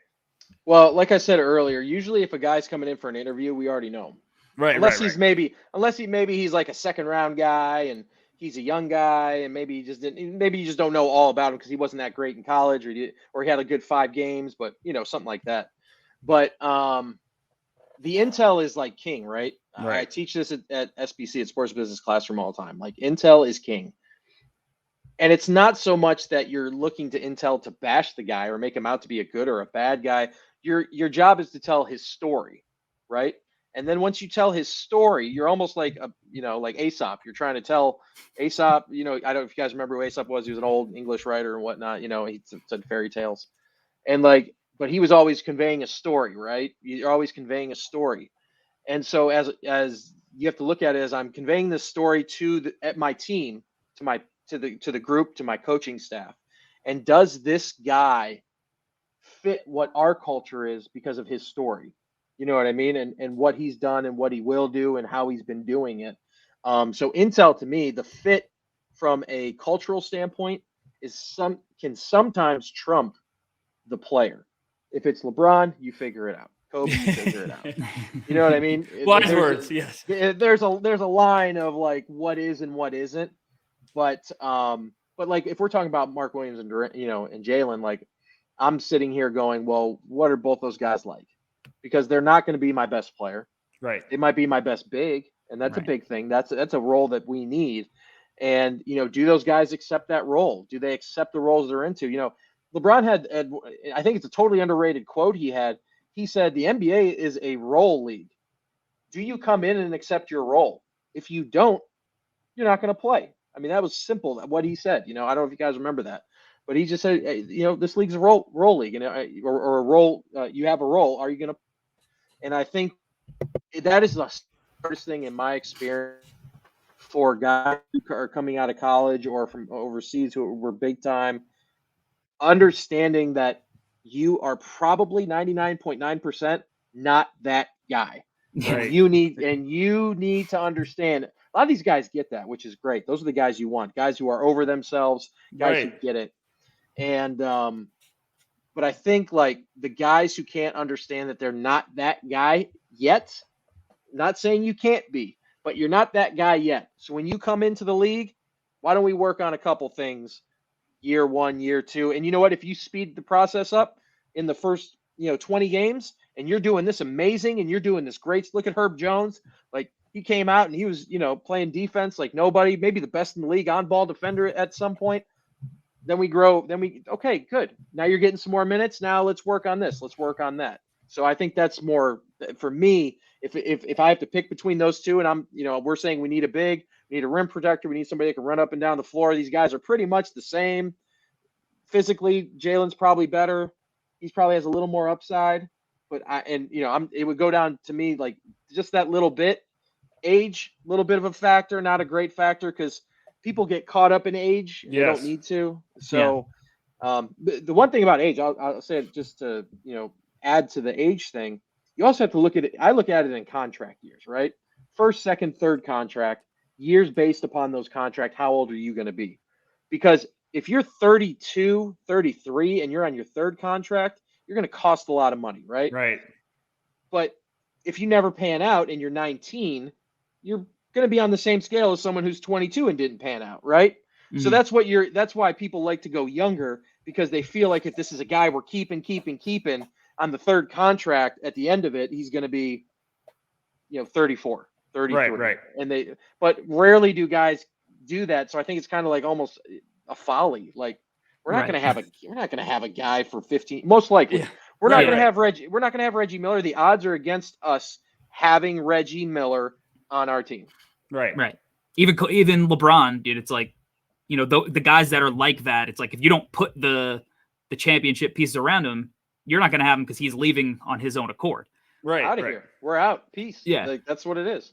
Well, like I said earlier, usually if a guy's coming in for an interview, we already know him. Right. Unless he's like a second round guy and he's a young guy and maybe you just don't know all about him because he wasn't that great in college or he had a good 5 games, but something like that. But the intel is like king, right? I teach this at SBC, at Sports Business Classroom, all the time. Like, intel is king. And it's not so much that you're looking to intel to bash the guy or make him out to be a good or a bad guy. Your job is to tell his story, right? And then once you tell his story, you're almost like like Aesop. You're trying to tell Aesop. I don't know if you guys remember who Aesop was. He was an old English writer and whatnot. He said fairy tales, and but he was always conveying a story, right? You're always conveying a story. And so as you have to look at it as I'm conveying this story at my team, to the group, to my coaching staff, and does this guy fit what our culture is because of his story? You know what I mean? And what he's done and what he will do and how he's been doing it. So intel, to me, the fit from a cultural standpoint can sometimes trump the player. If it's LeBron, you figure it out. Kobe, you figure it out. You know what I mean? Wise words, yes. There's a line of like what is and what isn't, but like if we're talking about Mark Williams and Durant, and Jalen, like I'm sitting here going, well, what are both those guys like? Because they're not going to be my best player, right? They might be my best big, and that's a big thing. That's a role that we need, and do those guys accept that role? Do they accept the roles they're into? LeBron had I think it's a totally underrated quote he had. He said, the NBA is a role league. Do you come in and accept your role? If you don't, you're not going to play. I mean, that was simple, what he said. I don't know if you guys remember that. But he just said, hey, this league's a role league, or a role. You have a role. Are you going to? And I think that is the hardest thing in my experience for guys who are coming out of college or from overseas who were big time, understanding that you are probably 99.9% not that guy. Right. You need to understand. A lot of these guys get that, which is great. Those are the guys you want, guys who are over themselves, guys who get it. And but I think like the guys who can't understand that they're not that guy yet, not saying you can't be, but you're not that guy yet. So when you come into the league, why don't we work on a couple things year 1, year 2? And you know what? If you speed the process up in the first 20 games and you're doing this amazing and you're doing this great, look at Herb Jones. Like he came out and he was, playing defense like nobody, maybe the best in the league on ball defender at some point. Then we grow. Okay, good. Now you're getting some more minutes. Now let's work on this. Let's work on that. So I think that's more for me. If I have to pick between those two, and we're saying we need a big, we need a rim protector, we need somebody that can run up and down the floor. These guys are pretty much the same. Physically, Jalen's probably better. He probably has a little more upside, but it would go down to me like just that little bit. Age, a little bit of a factor, not a great factor because people get caught up in age. And They don't need to. So the one thing about age, I'll say it just to add to the age thing. You also have to look at it. I look at it in contract years, right? First, second, third contract years based upon those contracts. How old are you going to be? Because if you're 32, 33, and you're on your third contract, you're going to cost a lot of money, right? Right. But if you never pan out and you're 19, you're going to be on the same scale as someone who's 22 and didn't pan out, right? Mm-hmm. So that's why people like to go younger, because they feel like if this is a guy we're keeping on the third contract, at the end of it, he's going to be, 34, 33. Right. But rarely do guys do that. So I think it's kind of like almost a folly. Like we're not going to have a guy for 15. Most likely, we're not going to have Reggie. We're not going to have Reggie Miller. The odds are against us having Reggie Miller on our team. Right. Even LeBron, dude. It's like, the guys that are like that. It's like if you don't put the championship pieces around him, you're not going to have him because he's leaving on his own accord. Right. Out of here. We're out. Peace. Yeah. Like, that's what it is.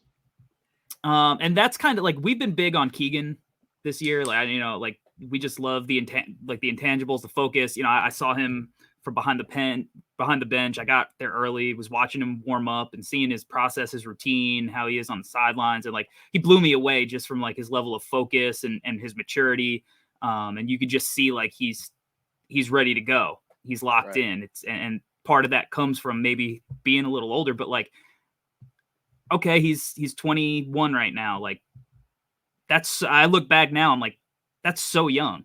And that's kind of like we've been big on Keegan this year. Like, we just love the intangibles, the focus. I saw him from behind the bench. I got there early, was watching him warm up and seeing his process, his routine, how he is on the sidelines. And like, he blew me away just from like his level of focus and his maturity. And you could just see like he's ready to go. He's locked in. And part of that comes from maybe being a little older, but like, okay, he's 21 right now. Like I look back now, I'm like, that's so young.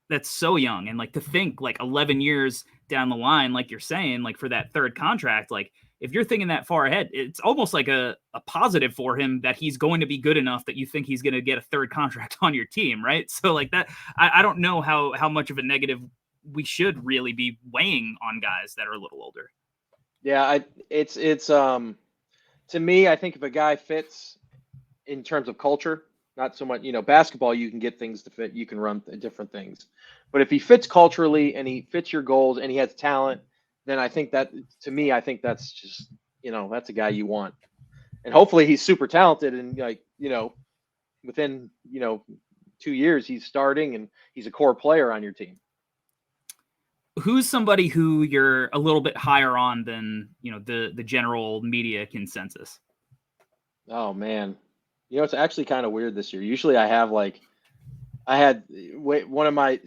And like to think like 11 years down the line, like you're saying, like for that third contract, like if you're thinking that far ahead, it's almost like a positive for him that he's going to be good enough that you think he's going to get a third contract on your team. Right. So like that, I don't know how much of a negative we should really be weighing on guys that are a little older. Yeah. It's to me, I think if a guy fits in terms of culture, not so much, basketball, you can get things to fit, you can run different things. But if he fits culturally and he fits your goals and he has talent, then I think that's just, that's a guy you want. And hopefully he's super talented and within, 2 years he's starting and he's a core player on your team. Who's somebody who you're a little bit higher on than, the general media consensus? Oh man. It's actually kind of weird this year. Usually I had one of my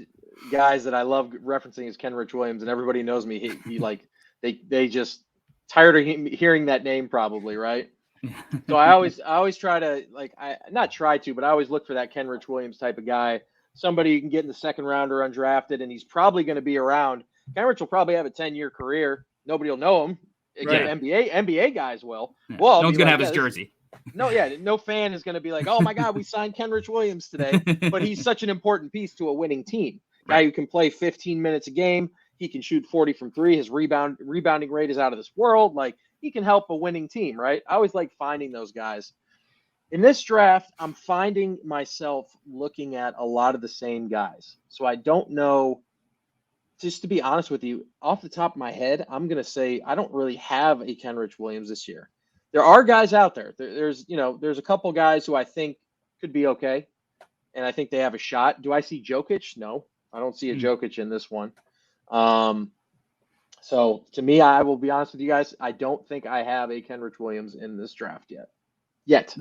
guys that I love referencing is Kenrich Williams, and everybody knows me. He like, they just tired of hearing that name probably. Right. So I always try to but I always look for that Kenrich Williams type of guy, somebody you can get in the second round or undrafted, and he's probably going to be around. Kenrich will probably have a 10-year career. Nobody will know him. Except NBA guys will. Yeah. Well, no one's going to have his jersey. No fan is going to be like, oh my God, we signed Kenrich Williams today. But he's such an important piece to a winning team. Guy who can play 15 minutes a game. He can shoot 40 from three. His rebounding rate is out of this world. Like, he can help a winning team, right? I always like finding those guys. In this draft, I'm finding myself looking at a lot of the same guys. So I don't know, just to be honest with you, off the top of my head, I'm going to say I don't really have a Kenrich Williams this year. There are guys out there. There's a couple guys who I think could be okay, and I think they have a shot. Do I see Jokic? No, I don't see a Jokic in this one. So to me, I will be honest with you guys, I don't think I have a Kenrich Williams in this draft yet.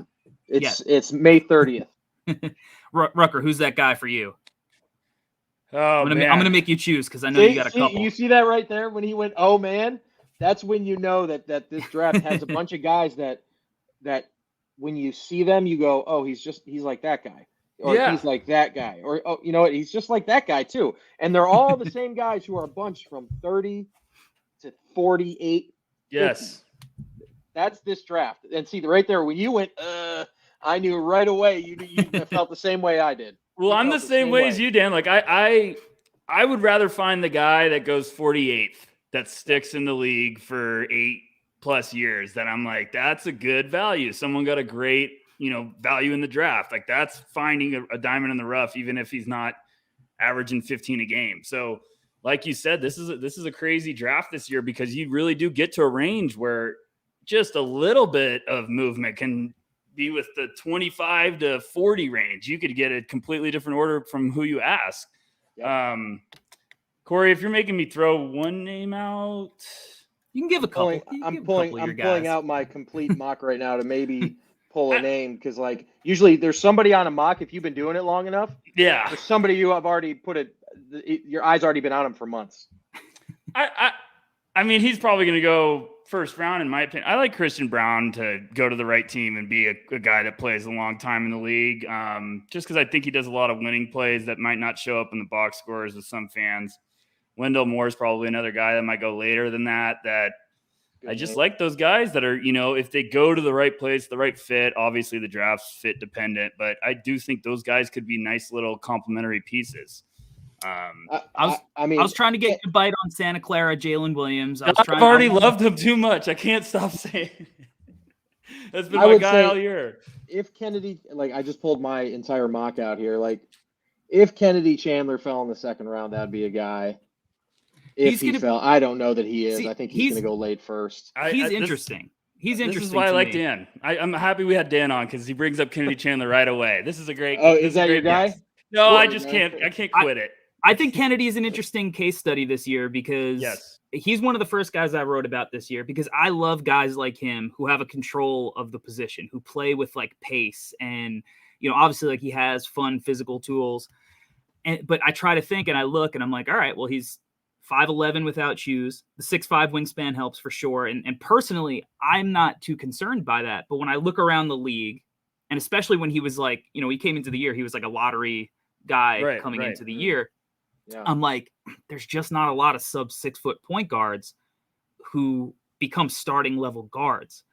It's May 30th. Rucker, who's that guy for you? Oh, I'm gonna make you choose because I know you got a couple. You see that right there when he went, oh man. That's when you know that this draft has a bunch of guys that when you see them, you go, oh, he's like that guy. Or he's like that guy. Or, oh, you know what? He's just like that guy too. And they're all the same guys who are bunched from 30 to 48. Yes. 50. That's this draft. And see right there, when you went, I knew right away you felt the same way I did. Well, I'm the same way as you, Dan. Like I would rather find the guy that goes 48th that sticks in the league for 8+ years. That I'm like, that's a good value. Someone got a great, value in the draft. Like that's finding a diamond in the rough, even if he's not averaging 15 a game. So, like you said, this is a crazy draft this year because you really do get to a range where just a little bit of movement can be with the 25 to 40 range. You could get a completely different order from who you ask. Yep. Corey, if you're making me throw one name out, you can give a couple. I'm pulling out my complete mock right now to maybe pull a name because, like, usually there's somebody on a mock if you've been doing it long enough. Yeah, there's somebody you have already your eyes already been on him for months. I mean, he's probably going to go first round in my opinion. I like Christian Braun to go to the right team and be a guy that plays a long time in the league. Just because I think he does a lot of winning plays that might not show up in the box scores with some fans. Wendell Moore is probably another guy that might go later than that. I just like those guys that are, if they go to the right place, the right fit. Obviously, the draft's fit dependent, but I do think those guys could be nice little complementary pieces. I was trying to get a bite on Santa Clara, Jalen Williams. I've already loved him too much. I can't stop saying it. That's been my guy all year. If Kennedy, I just pulled my entire mock out here. If Kennedy Chandler fell in the second round, that'd be a guy. If he fell, I don't know that he is. I think he's going to go late first. He's interesting. He's interesting. This is why I like Dan. I'm happy we had Dan on because he brings up Kennedy Chandler right away. This is a great. Oh, is that your guy? Guess. No, I just can't. I can't quit it. I think Kennedy is an interesting case study this year because he's one of the first guys I wrote about this year because I love guys like him who have a control of the position, who play with pace and, obviously he has fun physical tools. But I try to think and I look and I'm like, all right, well, he's 5'11" without shoes. The 6'5" wingspan helps for sure. And personally, I'm not too concerned by that. But when I look around the league, and especially when he was he came into the year, he was like a lottery guy coming into the year. Yeah. I'm like, there's just not a lot of sub 6 foot point guards who become starting level guards.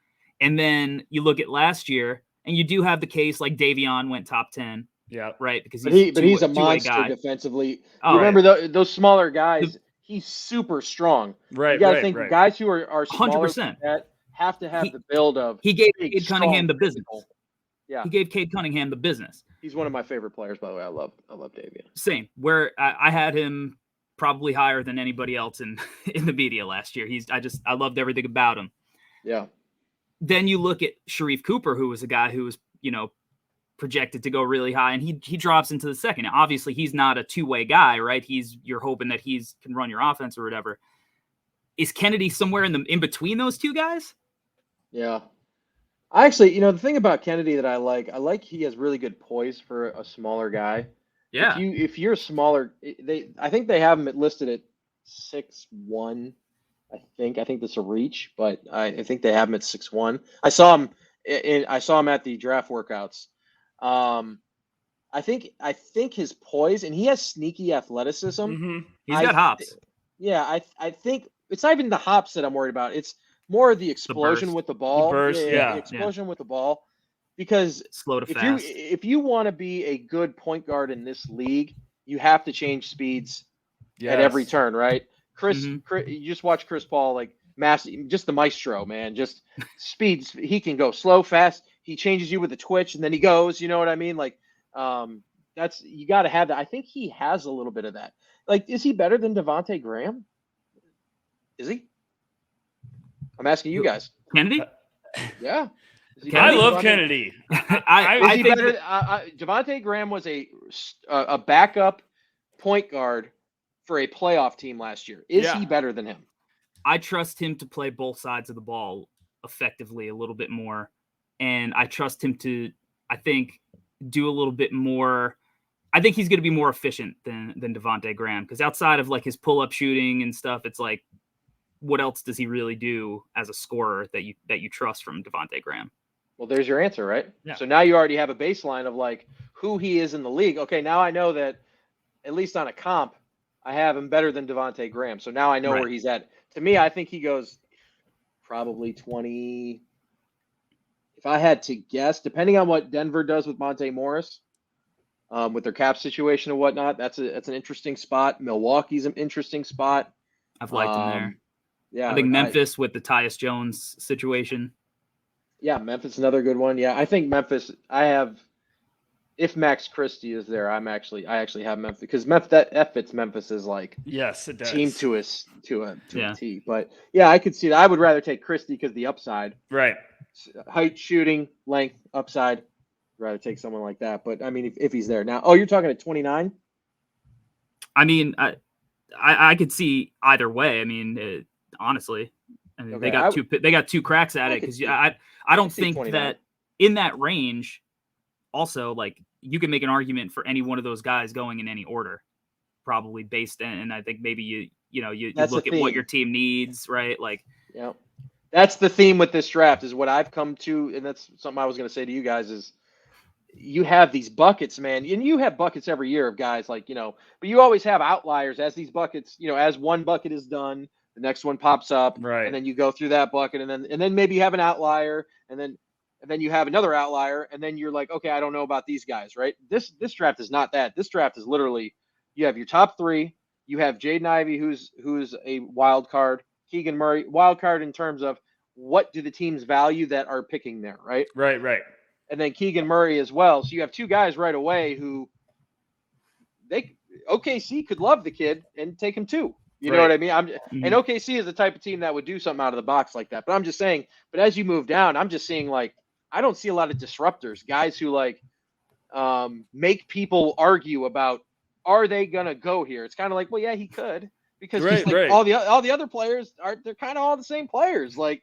And then you look at last year and you do have the case like Davion went top 10. Yeah. Right. Because he's a monster guy. Defensively. You remember those smaller guys, he's super strong. Right. You got to think guys who are smaller 100%. That have to have the build of. He gave Cade Cunningham the business. Yeah. He gave Cade Cunningham the business. He's one of my favorite players, by the way. I love Davion. Same. Where I had him probably higher than anybody else in the media last year. I loved everything about him. Yeah. Then you look at Sharif Cooper, who was a guy who was, projected to go really high, and he drops into the second. Now, obviously, he's not a two-way guy, right? You're hoping that he's can run your offense or whatever. Is Kennedy somewhere in between those two guys? Yeah. I actually, the thing about Kennedy that I like he has really good poise for a smaller guy. Yeah. If you're smaller, I think they have him listed at 6'1". I think that's a reach, but I think they have him at 6'1". I saw him at the draft workouts. I think his poise, and he has sneaky athleticism. Mm-hmm. He's got hops. I think it's not even the hops that I'm worried about. It's more the explosion with the ball. The burst, the explosion with the ball. Because slow to fast. If you want to be a good point guard in this league, you have to change speeds at every turn, right? Chris, you just watch Chris Paul, just the maestro, man. Just speeds. He can go slow, fast. He changes you with a twitch, and then he goes. You know what I mean? That's you got to have that. I think he has a little bit of that. Is he better than Devontae Graham? Is he? I'm asking you guys. Kennedy? Yeah. I love Kennedy. I think Devontae Graham was a backup point guard for a playoff team last year. Is he better than him? I trust him to play both sides of the ball effectively a little bit more. And I trust him to, I think, do a little bit more. I think he's going to be more efficient than Devontae Graham. Because outside of his pull-up shooting and stuff, it's what else does he really do as a scorer that you trust from Devontae Graham? Well, there's your answer, right? Yeah. So now you already have a baseline of who he is in the league. Okay, now I know that at least on a comp, I have him better than Devontae Graham. So now I know where he's at. To me, I think he goes probably 20. If I had to guess, depending on what Denver does with Monte Morris, with their cap situation and whatnot. That's an interesting spot. Milwaukee's an interesting spot. I've liked him there. Yeah, I think Memphis with the Tyus Jones situation. Yeah, Memphis another good one. Yeah, I think Memphis. If Max Christie is there, I actually have Memphis because that fits Memphis is like yes, it does. Team to a T. But yeah, I could see that. I would rather take Christie because the upside, right? Height, shooting, length, upside. I'd rather take someone like that. But I mean, if he's there now, oh, you're talking at 29. I mean, I could see either way. I mean, honestly, I mean, okay, they got two cracks at it because I don't think 29. that in that range. Also, like you can make an argument for any one of those guys going in any order, probably based in, and I think maybe you look at what your team needs, right? Like, yeah, that's the theme with this draft is what I've come to, and that's something I was going to say to you guys is you have these buckets, man, and you have buckets every year of guys like, but you always have outliers as these buckets, as one bucket is done, the next one pops up, right? And then you go through that bucket, and then maybe you have an outlier, and then you have another outlier, and then you're like, okay, I don't know about these guys, right? This draft is not that. This draft is literally you have your top three. You have Jaden Ivey, who's a wild card. Keegan Murray, wild card in terms of what do the teams value that are picking there, right? Right. And then Keegan Murray as well. So you have two guys right away who OKC could love the kid and take him too. You know what I mean? And OKC is the type of team that would do something out of the box like that. But I'm just saying, but as you move down, I'm just seeing like, I don't see a lot of disruptors, guys who like make people argue about, are they going to go here? It's kind of like, well, yeah, he could because all the other players they're kind of all the same players. Like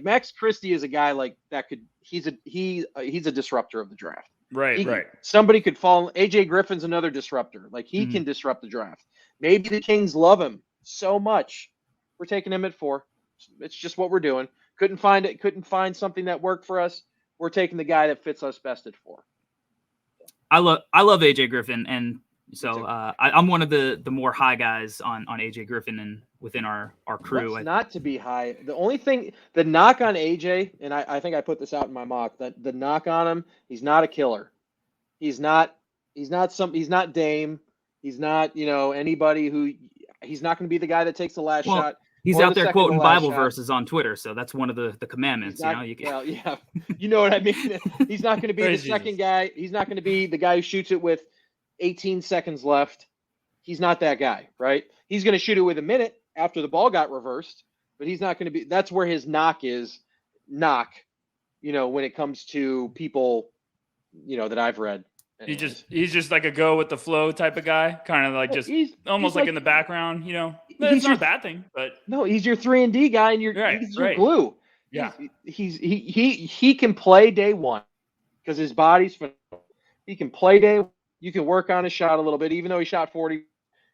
Max Christie is a guy like that he's a disruptor of the draft. Right. Somebody could fall. AJ Griffin's another disruptor. Like he can disrupt the draft. Maybe the Kings love him so much. We're taking him at 4. It's just what we're doing. Couldn't find something that worked for us. We're taking the guy that fits us best at 4. I love AJ Griffin, and so I'm one of the more high guys on AJ Griffin and within our crew. What's not to be high? The only thing, the knock on AJ, and I think I put this out in my mock, that the knock on him, he's not a killer. He's not Dame. He's not anybody who. He's not going to be the guy that takes the last shot. He's out there quoting Bible verses on Twitter, so that's one of the commandments. Yeah, you know what I mean. He's not going to be the second guy. He's not going to be the guy who shoots it with 18 seconds left. He's not that guy, right? He's going to shoot it with a minute after the ball got reversed, but he's not going to be. That's where his knock is. When it comes to people, that I've read. Anyways. He's just like a go with the flow type of guy, kind of like just almost like in the background, It's not a bad thing, but no, he's your 3-and-D guy, and he's your glue. Yeah, he can play day one because his body's phenomenal. He can play day. You can work on his shot a little bit, even though he shot 40.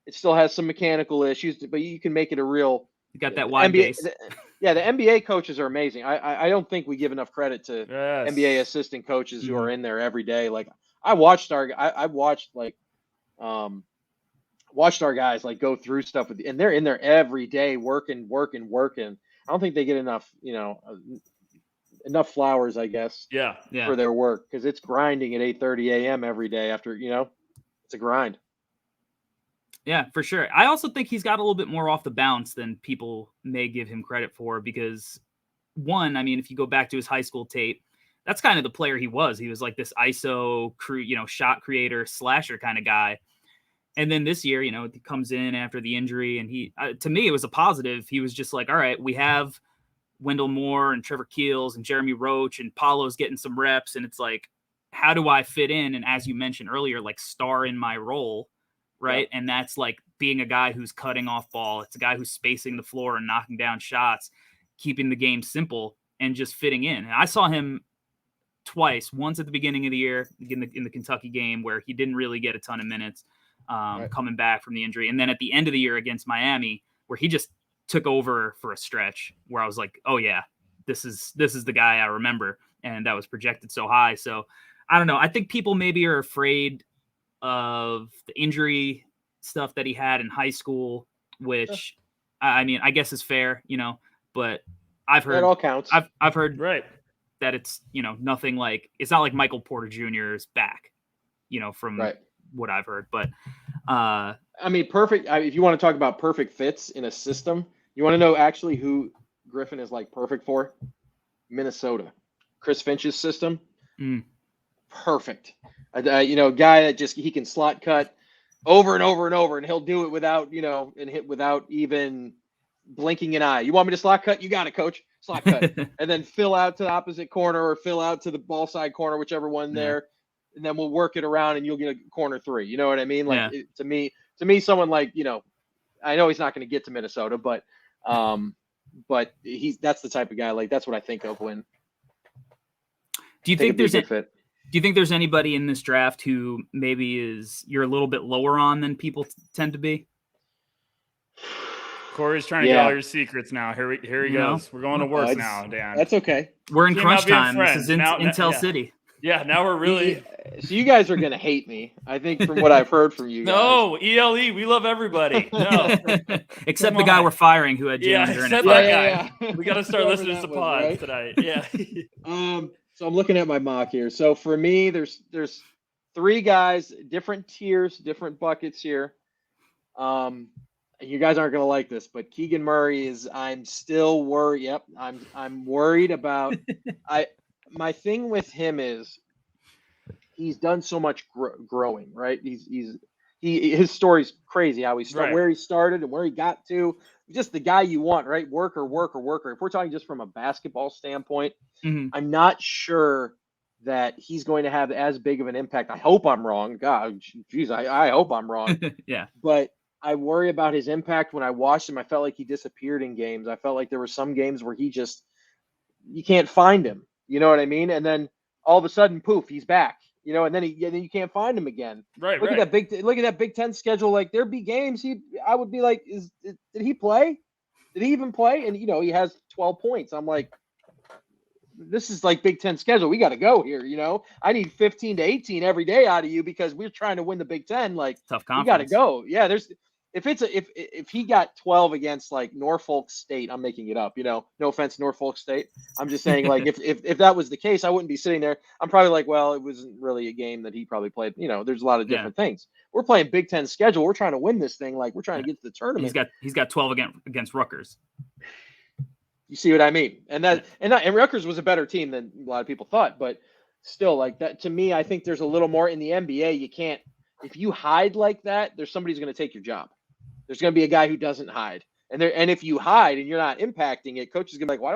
It still has some mechanical issues, but you can make it a real. You got that wide NBA, base. The NBA coaches are amazing. I don't think we give enough credit to NBA assistant coaches who are in there every day. Like I watched our guys like go through stuff and they're in there every day working. I don't think they get enough flowers, I guess. Yeah. For their work because it's grinding at 8:30 a.m. every day after it's a grind. Yeah, for sure. I also think he's got a little bit more off the bounce than people may give him credit for because one, I mean, if you go back to his high school tape, that's kind of the player he was. He was like this ISO shot creator, slasher kind of guy. And then this year, he comes in after the injury and he, to me, it was a positive. He was just like, all right, we have Wendell Moore and Trevor Keels and Jeremy Roach and Paulo's getting some reps. And it's like, how do I fit in? And as you mentioned earlier, like star in my role. Right. Yeah. And that's like being a guy who's cutting off ball. It's a guy who's spacing the floor and knocking down shots, keeping the game simple and just fitting in. And I saw him twice, once at the beginning of the year in the Kentucky game where he didn't really get a ton of minutes coming back from the injury. And then at the end of the year against Miami, where he just took over for a stretch where I was like, oh yeah, this is the guy I remember. And that was projected so high. So I don't know. I think people maybe are afraid of the injury stuff that he had in high school, which I mean, I guess is fair, but I've heard that all counts. I've heard that it's, nothing like, it's not like Michael Porter Jr. is back, from Right. what I've heard. But I mean, perfect. If you want to talk about perfect fits in a system, you want to know actually who Griffin is like perfect for? Minnesota. Chris Finch's system. Perfect. A guy that he can slot cut over and over and over, and he'll do it without, and hit without even blinking an eye. You want me to slot cut? You got it, coach. Slot cut. And then fill out to the opposite corner or fill out to the ball side corner, whichever one there. And then we'll work it around and you'll get a corner three. You know what I mean? Like to me, someone like, I know he's not going to get to Minnesota, but that's the type of guy. Like, that's what I think of when. Do you think there's anybody in this draft who maybe you're a little bit lower on than people tend to be? Corey's trying to get all your secrets now. Here he goes. We're going to work now, Dan. That's okay. We're in crunch time. This is Intel City. Yeah, now we're really. So you guys are going to hate me, I think, from what I've heard from you guys. No, ELE, we love everyody. No. Except the guy we're firing who had Jalen Duran. Except that guy. We got to start listening to pods tonight. Yeah. So I'm looking at my mock here. So for me, there's three guys, different tiers, different buckets here. And you guys aren't going to like this, but Keegan Murray I'm still worried. Yep. I'm worried about, my thing with him is he's done so much growing, right? His story's crazy how where he started and where he got to. Just the guy you want, right? Worker. If we're talking just from a basketball standpoint, I'm not sure that he's going to have as big of an impact. I hope I'm wrong. God, geez, I hope I'm wrong. Yeah. But I worry about his impact. When I watched him, I felt like he disappeared in games. I felt like there were some games where you can't find him. You know what I mean? And then all of a sudden, poof, he's back. And then you can't find him again. Right. Look at that Big Ten schedule. Like, there'd be games I would be like, did he play? Did he even play? And he has 12 points. I'm like, this is like Big Ten schedule. We got to go here. I need 15 to 18 every day out of you because we're trying to win the Big Ten. Like, tough conference. We got to go. Yeah. If he got 12 against like Norfolk State, I'm making it up, no offense, Norfolk State. I'm just saying, like, if that was the case, I wouldn't be sitting there. I'm probably like, well, it wasn't really a game that he probably played. There's a lot of different things. We're playing Big Ten schedule. We're trying to win this thing. Like, we're trying to get to the tournament. He's got 12 against Rutgers. You see what I mean? And Rutgers was a better team than a lot of people thought, but still, like, that to me, I think there's a little more in the NBA. You can't, if you hide like that, there's somebody who's going to take your job. There's going to be a guy who doesn't hide. And if you hide and you're not impacting it, coach is going to be like, why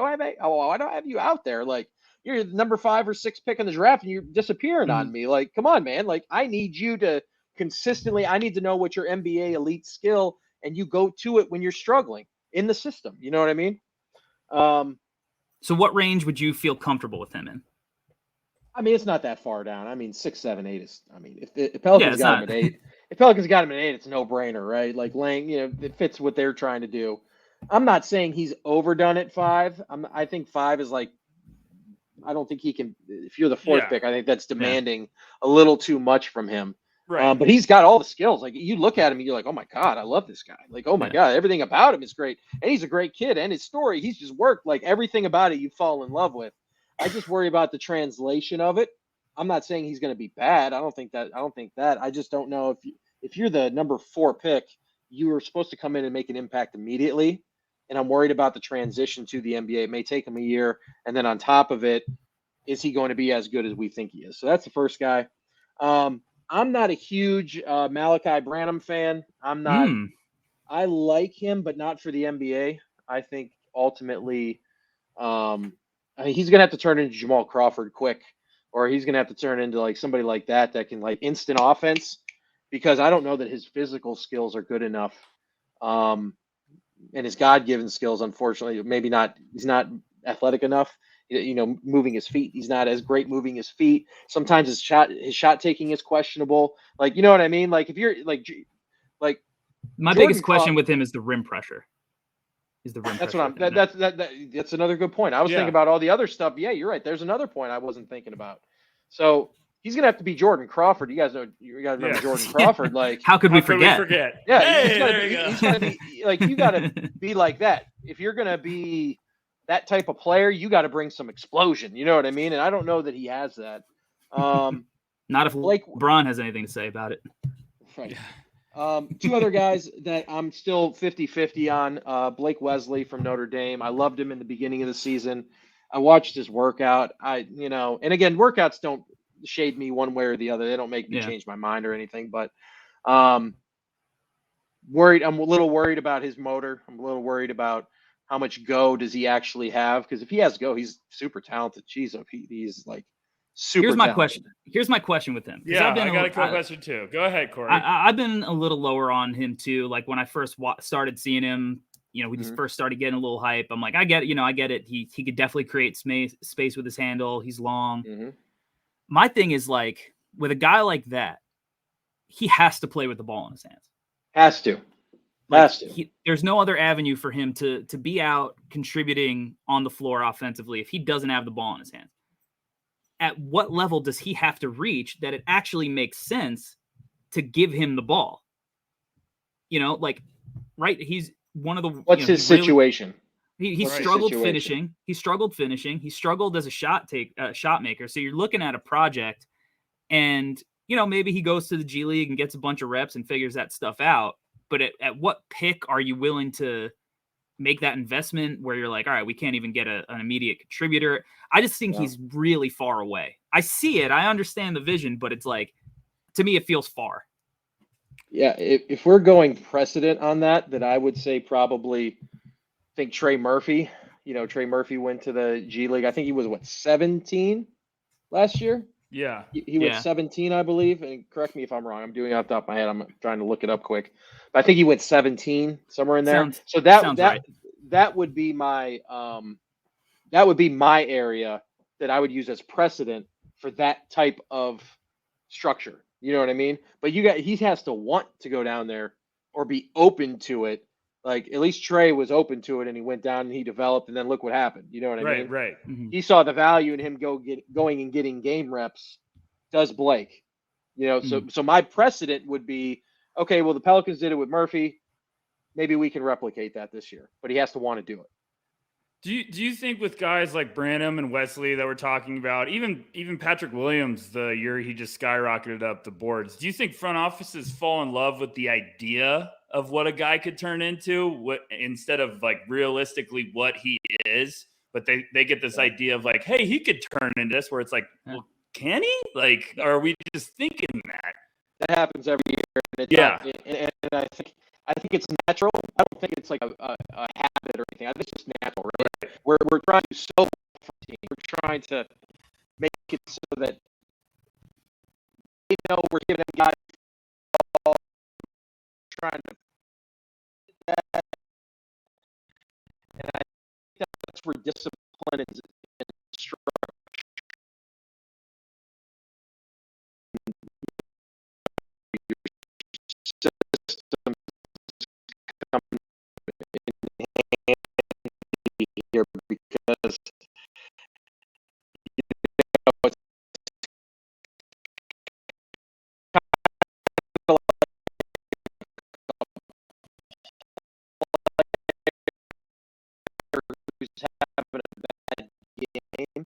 do I have you out there? Like, you're the number 5 or 6 pick in the draft and you're disappearing on me. Like, come on, man. Like, I need you to consistently, I need to know what your NBA elite skill, and you go to it when you're struggling in the system. You know what I mean? So what range would you feel comfortable with him in? I mean, it's not that far down. I mean, 6, 7, 8 is, I mean, if Pelicans got him at 8, if Pelicans got him at 8, it's a no-brainer, right? Like, Lang, it fits what they're trying to do. I'm not saying he's overdone at 5. I think 5 is like, I don't think he can, if you're the 4th pick, I think that's demanding a little too much from him. Right. But he's got all the skills. Like, you look at him and you're like, oh my God, I love this guy. Like, oh my God, everything about him is great. And he's a great kid, and his story, he's just worked, like, everything about it you fall in love with. I just worry about the translation of it. I'm not saying he's going to be bad. I don't think that. I just don't know if you're the number 4 pick, you were supposed to come in and make an impact immediately. And I'm worried about the transition to the NBA. It may take him a year. And then on top of it, is he going to be as good as we think he is? So that's the first guy. I'm not a huge Malachi Branham fan. I'm not. I like him, but not for the NBA. I think ultimately, he's going to have to turn into Jamal Crawford quick, or he's going to have to turn into like somebody like that can like instant offense, because I don't know that his physical skills are good enough. And his God-given skills, unfortunately, maybe not. He's not athletic enough. Moving his feet. He's not as great moving his feet. Sometimes his shot taking is questionable. Like, you know what I mean? Like, if you're like my biggest question with him is the rim pressure. That's another good point. I was thinking about all the other stuff. Yeah, you're right. There's another point I wasn't thinking about. So he's gonna have to be Jordan Crawford. You guys remember Jordan Crawford. Like, how could we forget? Yeah, hey, he's gotta be like, you gotta be like that. If you're gonna be that type of player, you got to bring some explosion. You know what I mean? And I don't know that he has that. Not if Blake- LeBron has anything to say about it. Right. Two other guys that I'm still 50-50 on. Blake Wesley from Notre Dame. I loved him in the beginning of the season. I watched his workout. And again, workouts don't shade me one way or the other. They don't make me change my mind or anything. But I'm a little worried about his motor. I'm a little worried about how much go does he actually have? Because if he has go, he's super talented. Jeez, he's like super Here's my talented. question. Here's my question with him. Yeah, I got a question too. Go ahead, Corey. I've been a little lower on him too. Like when I first started seeing him, we just first started getting a little hype. I'm like, I get it. He could definitely create space with his handle. He's long. Mm-hmm. My thing is like with a guy like that, he has to play with the ball in his hands. Has to. There's no other avenue for him to be out contributing on the floor offensively if he doesn't have the ball in his hands. At what level does he have to reach that it actually makes sense to give him the ball? Right? He's one of the. What's his situation? He struggled finishing. He struggled finishing. He struggled as a shot maker. So you're looking at a project, and maybe he goes to the G League and gets a bunch of reps and figures that stuff out. But at what pick are you willing to make that investment where you're like, all right, we can't even get an immediate contributor? I just think he's really far away. I see it. I understand the vision, but it's like, to me, it feels far. Yeah. If we're going precedent on that I would say probably think Trey Murphy. Trey Murphy went to the G League. I think he was 17 last year? Yeah. He was 17, I believe. And correct me if I'm wrong. I'm doing it off the top of my head. I'm trying to look it up quick. But I think he went 17, somewhere in there. So that would be my area that I would use as precedent for that type of structure. You know what I mean? But he has to want to go down there or be open to it. Like at least Trey was open to it and he went down and he developed and then look what happened. You know what I mean? Right. Mm-hmm. He saw the value in him going and getting game reps. Does Blake? So my precedent would be, okay, well, the Pelicans did it with Murphy. Maybe we can replicate that this year, but he has to want to do it. Do you think with guys like Branham and Wesley that we're talking about, even Patrick Williams, the year he just skyrocketed up the boards, do you think front offices fall in love with the idea of what a guy could turn into instead of like realistically what he is, but they get this idea of like, hey, he could turn into this, where it's like, well, can he? Like, are we just thinking that? That happens every year. And I think it's natural. I don't think it's like a habit or anything. I think it's just natural, right? We're trying to solve for the team. We're trying to make it so that we're giving them guys trying to that. And I think that's where discipline and structure systems come in handy here, because it's who's having a bad game.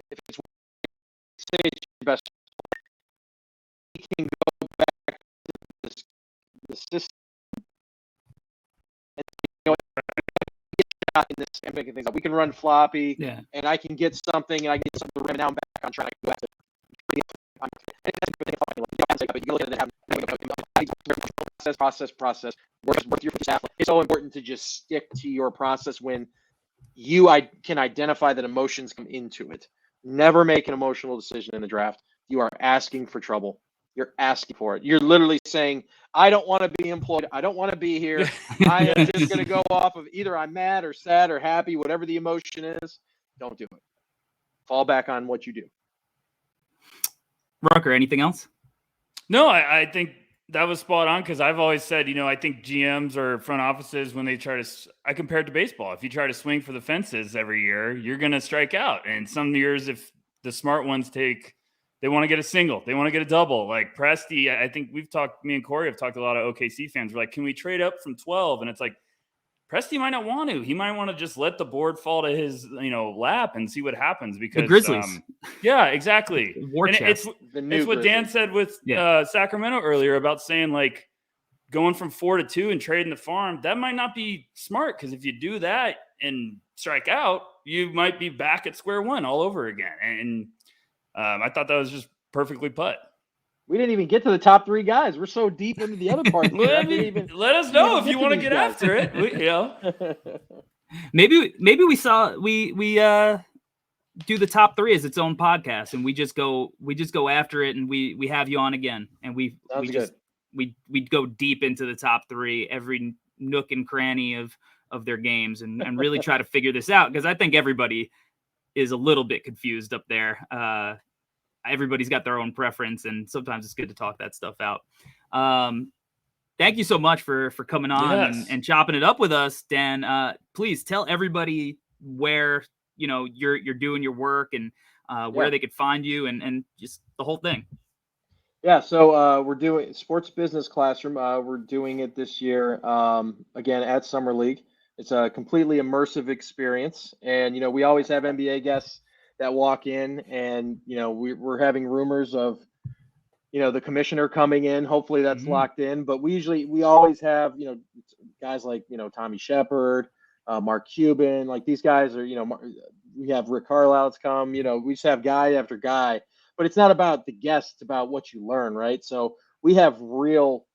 If it's say it's your best, he can go back to the system and get shot in this and making things up. We can run floppy, and I can get something, and I get something to rim, and now I'm back on track. Go back to process. Work with your staff. It's so important to just stick to your process when you can identify that emotions come into it. Never make an emotional decision in the draft. You are asking for trouble. You're asking for it. You're literally saying, I don't want to be employed. I don't want to be here. I am just going to go off of either I'm mad or sad or happy, whatever the emotion is. Don't do it. Fall back on what you do. Rucker, anything else? No, I think that was spot on, because I've always said, I think GMs or front offices, when they try to, I compare it to baseball. If you try to swing for the fences every year, you're going to strike out. And some years, if the smart ones they want to get a single, they want to get a double. Like Presti, I think me and Corey have talked to a lot of OKC fans. We're like, can we trade up from 12? And it's like, Presti might not want to. He might want to just let the board fall to his, lap and see what happens because The Grizzlies. Yeah, exactly. War And chest. it's what Dan said with Sacramento earlier about saying like going from 4 to 2 and trading the farm. That might not be smart because if you do that and strike out, you might be back at square one all over again. And I thought that was just perfully put. We didn't even get to the top 3 guys. We're so deep into the other part. Let us know if you want to get after it. Maybe we do the top 3 as its own podcast, and we just go after it, and we have you on again, and we go deep into the top 3, every nook and cranny of their games, and really try to figure this out because I think everybody is a little bit confused up there. Everybody's got their own preference, and sometimes it's good to talk that stuff out. Thank you so much for coming on and chopping it up with us, Dan. Please tell everybody where you're doing your work and where they could find you and just the whole thing. Yeah, so we're doing Sports Business Classroom. We're doing it this year again at Summer League. It's a completely immersive experience, and we always have NBA guests that walk in, and we're having rumors of the commissioner coming in. Hopefully that's locked in, but we always have guys like Tommy Shepard, Mark Cuban, like these guys are we have Rick Carlisle's come. We just have guy after guy, but it's not about the guests, it's about what you learn, right? So we have real,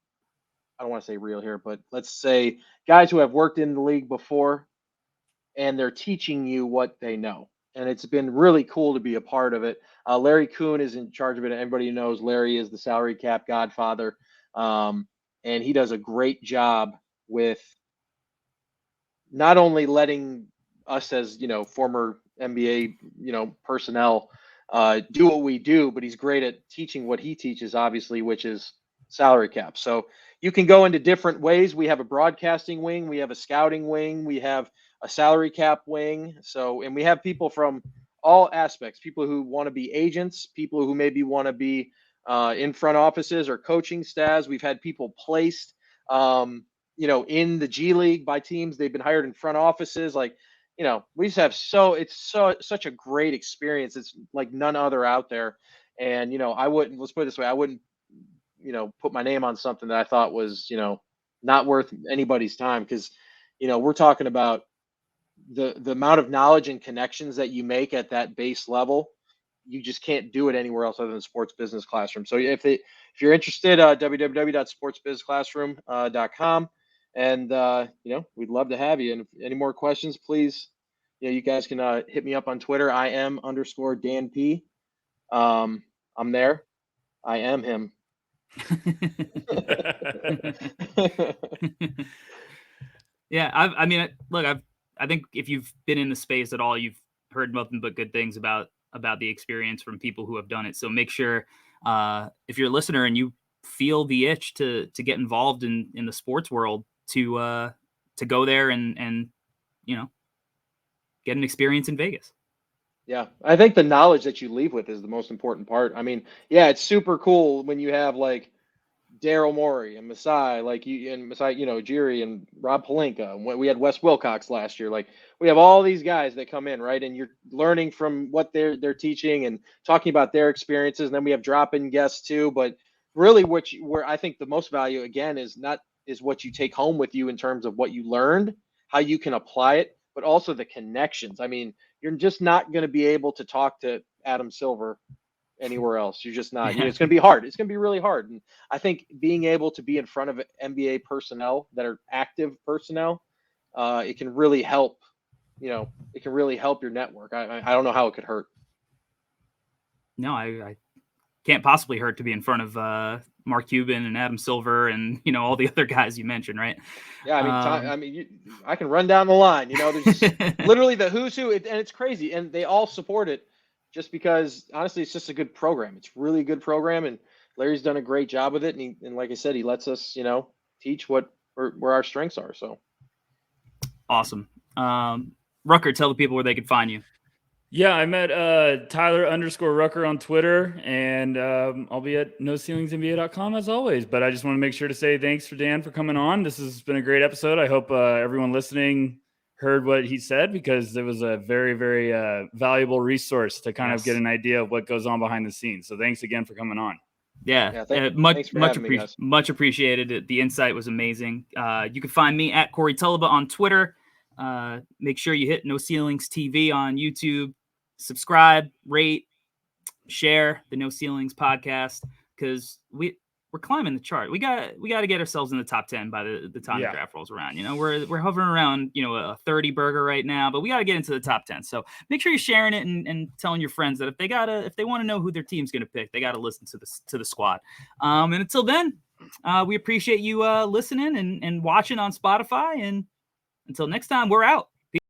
I don't want to say real here, but let's say guys who have worked in the league before, and they're teaching you what they know. And it's been really cool to be a part of it. Larry Kuhn is in charge of it. Everybody knows Larry is the salary cap godfather. And he does a great job with not only letting us as, former NBA, personnel do what we do, but he's great at teaching what he teaches, obviously, which is salary cap. So you can go into different ways. We have a broadcasting wing. We have a scouting wing. We have a salary cap wing. So, and we have people from all aspects, people who want to be agents, people who maybe want to be in front offices or coaching staffs. We've had people placed, in the G League by teams. They've been hired in front offices. Like, we just have such a great experience. It's like none other out there. And, let's put it this way. I wouldn't, put my name on something that I thought was, not worth anybody's time. Cause, we're talking about the amount of knowledge and connections that you make at that base level. You just can't do it anywhere else other than Sports Business Classroom. So if you're interested, www.sportsbusinessclassroom.com, and we'd love to have you. And if any more questions, please, you guys can hit me up on Twitter. I am _Dan P. I'm there. I am him. Yeah, I think if you've been in the space at all, you've heard nothing but good things about the experience from people who have done it. So make sure if you're a listener and you feel the itch to get involved in the sports world, to go there and get an experience in Vegas. Yeah, I think the knowledge that you leave with is the most important part. I mean, yeah, it's super cool when you have like Daryl Morey and Masai, Jiri and Rob Pelinka. And we had Wes Wilcox last year. Like, we have all these guys that come in, right? And you're learning from what they're teaching and talking about their experiences. And then we have drop-in guests too. But really, where I think the most value again is what you take home with you in terms of what you learned, how you can apply it, but also the connections. I mean, you're just not going to be able to talk to Adam Silver anywhere else. You're just not. It's going to be hard. It's going to be really hard. And I think being able to be in front of NBA personnel that are active personnel, it can really help. It can really help your network. I don't know how it could hurt. No, I can't possibly hurt to be in front of Mark Cuban and Adam Silver and all the other guys you mentioned, right? Yeah, I can run down the line. There's literally the who's who, and it's crazy, and they all support it. Just because, honestly, it's just a good program. It's really a good program, and Larry's done a great job with it. And like I said, he lets us, teach where our strengths are. So awesome. Rucker, tell the people where they can find you. Yeah, I met Tyler_Rucker on Twitter, and I'll be at NoCeilingsNBA.com as always. But I just want to make sure to say thanks for Dan for coming on. This has been a great episode. I hope everyone listening heard what he said, because it was a very, very valuable resource to kind of get an idea of what goes on behind the scenes. So thanks again for coming on. Yeah, thanks for having me, guys. Much appreciated. The insight was amazing. You can find me at Corey Tulaba on Twitter. Make sure you hit No Ceilings TV on YouTube. Subscribe, rate, share the No Ceilings podcast, because we're climbing the chart. We got to get ourselves in the top 10 by the time the draft rolls around. We're hovering around a 30 burger right now, but we got to get into the top 10. So make sure you're sharing it and telling your friends that if they want to know who their team's gonna pick, they got to listen to the squad. And until then, we appreciate you listening and watching on Spotify. And until next time, we're out.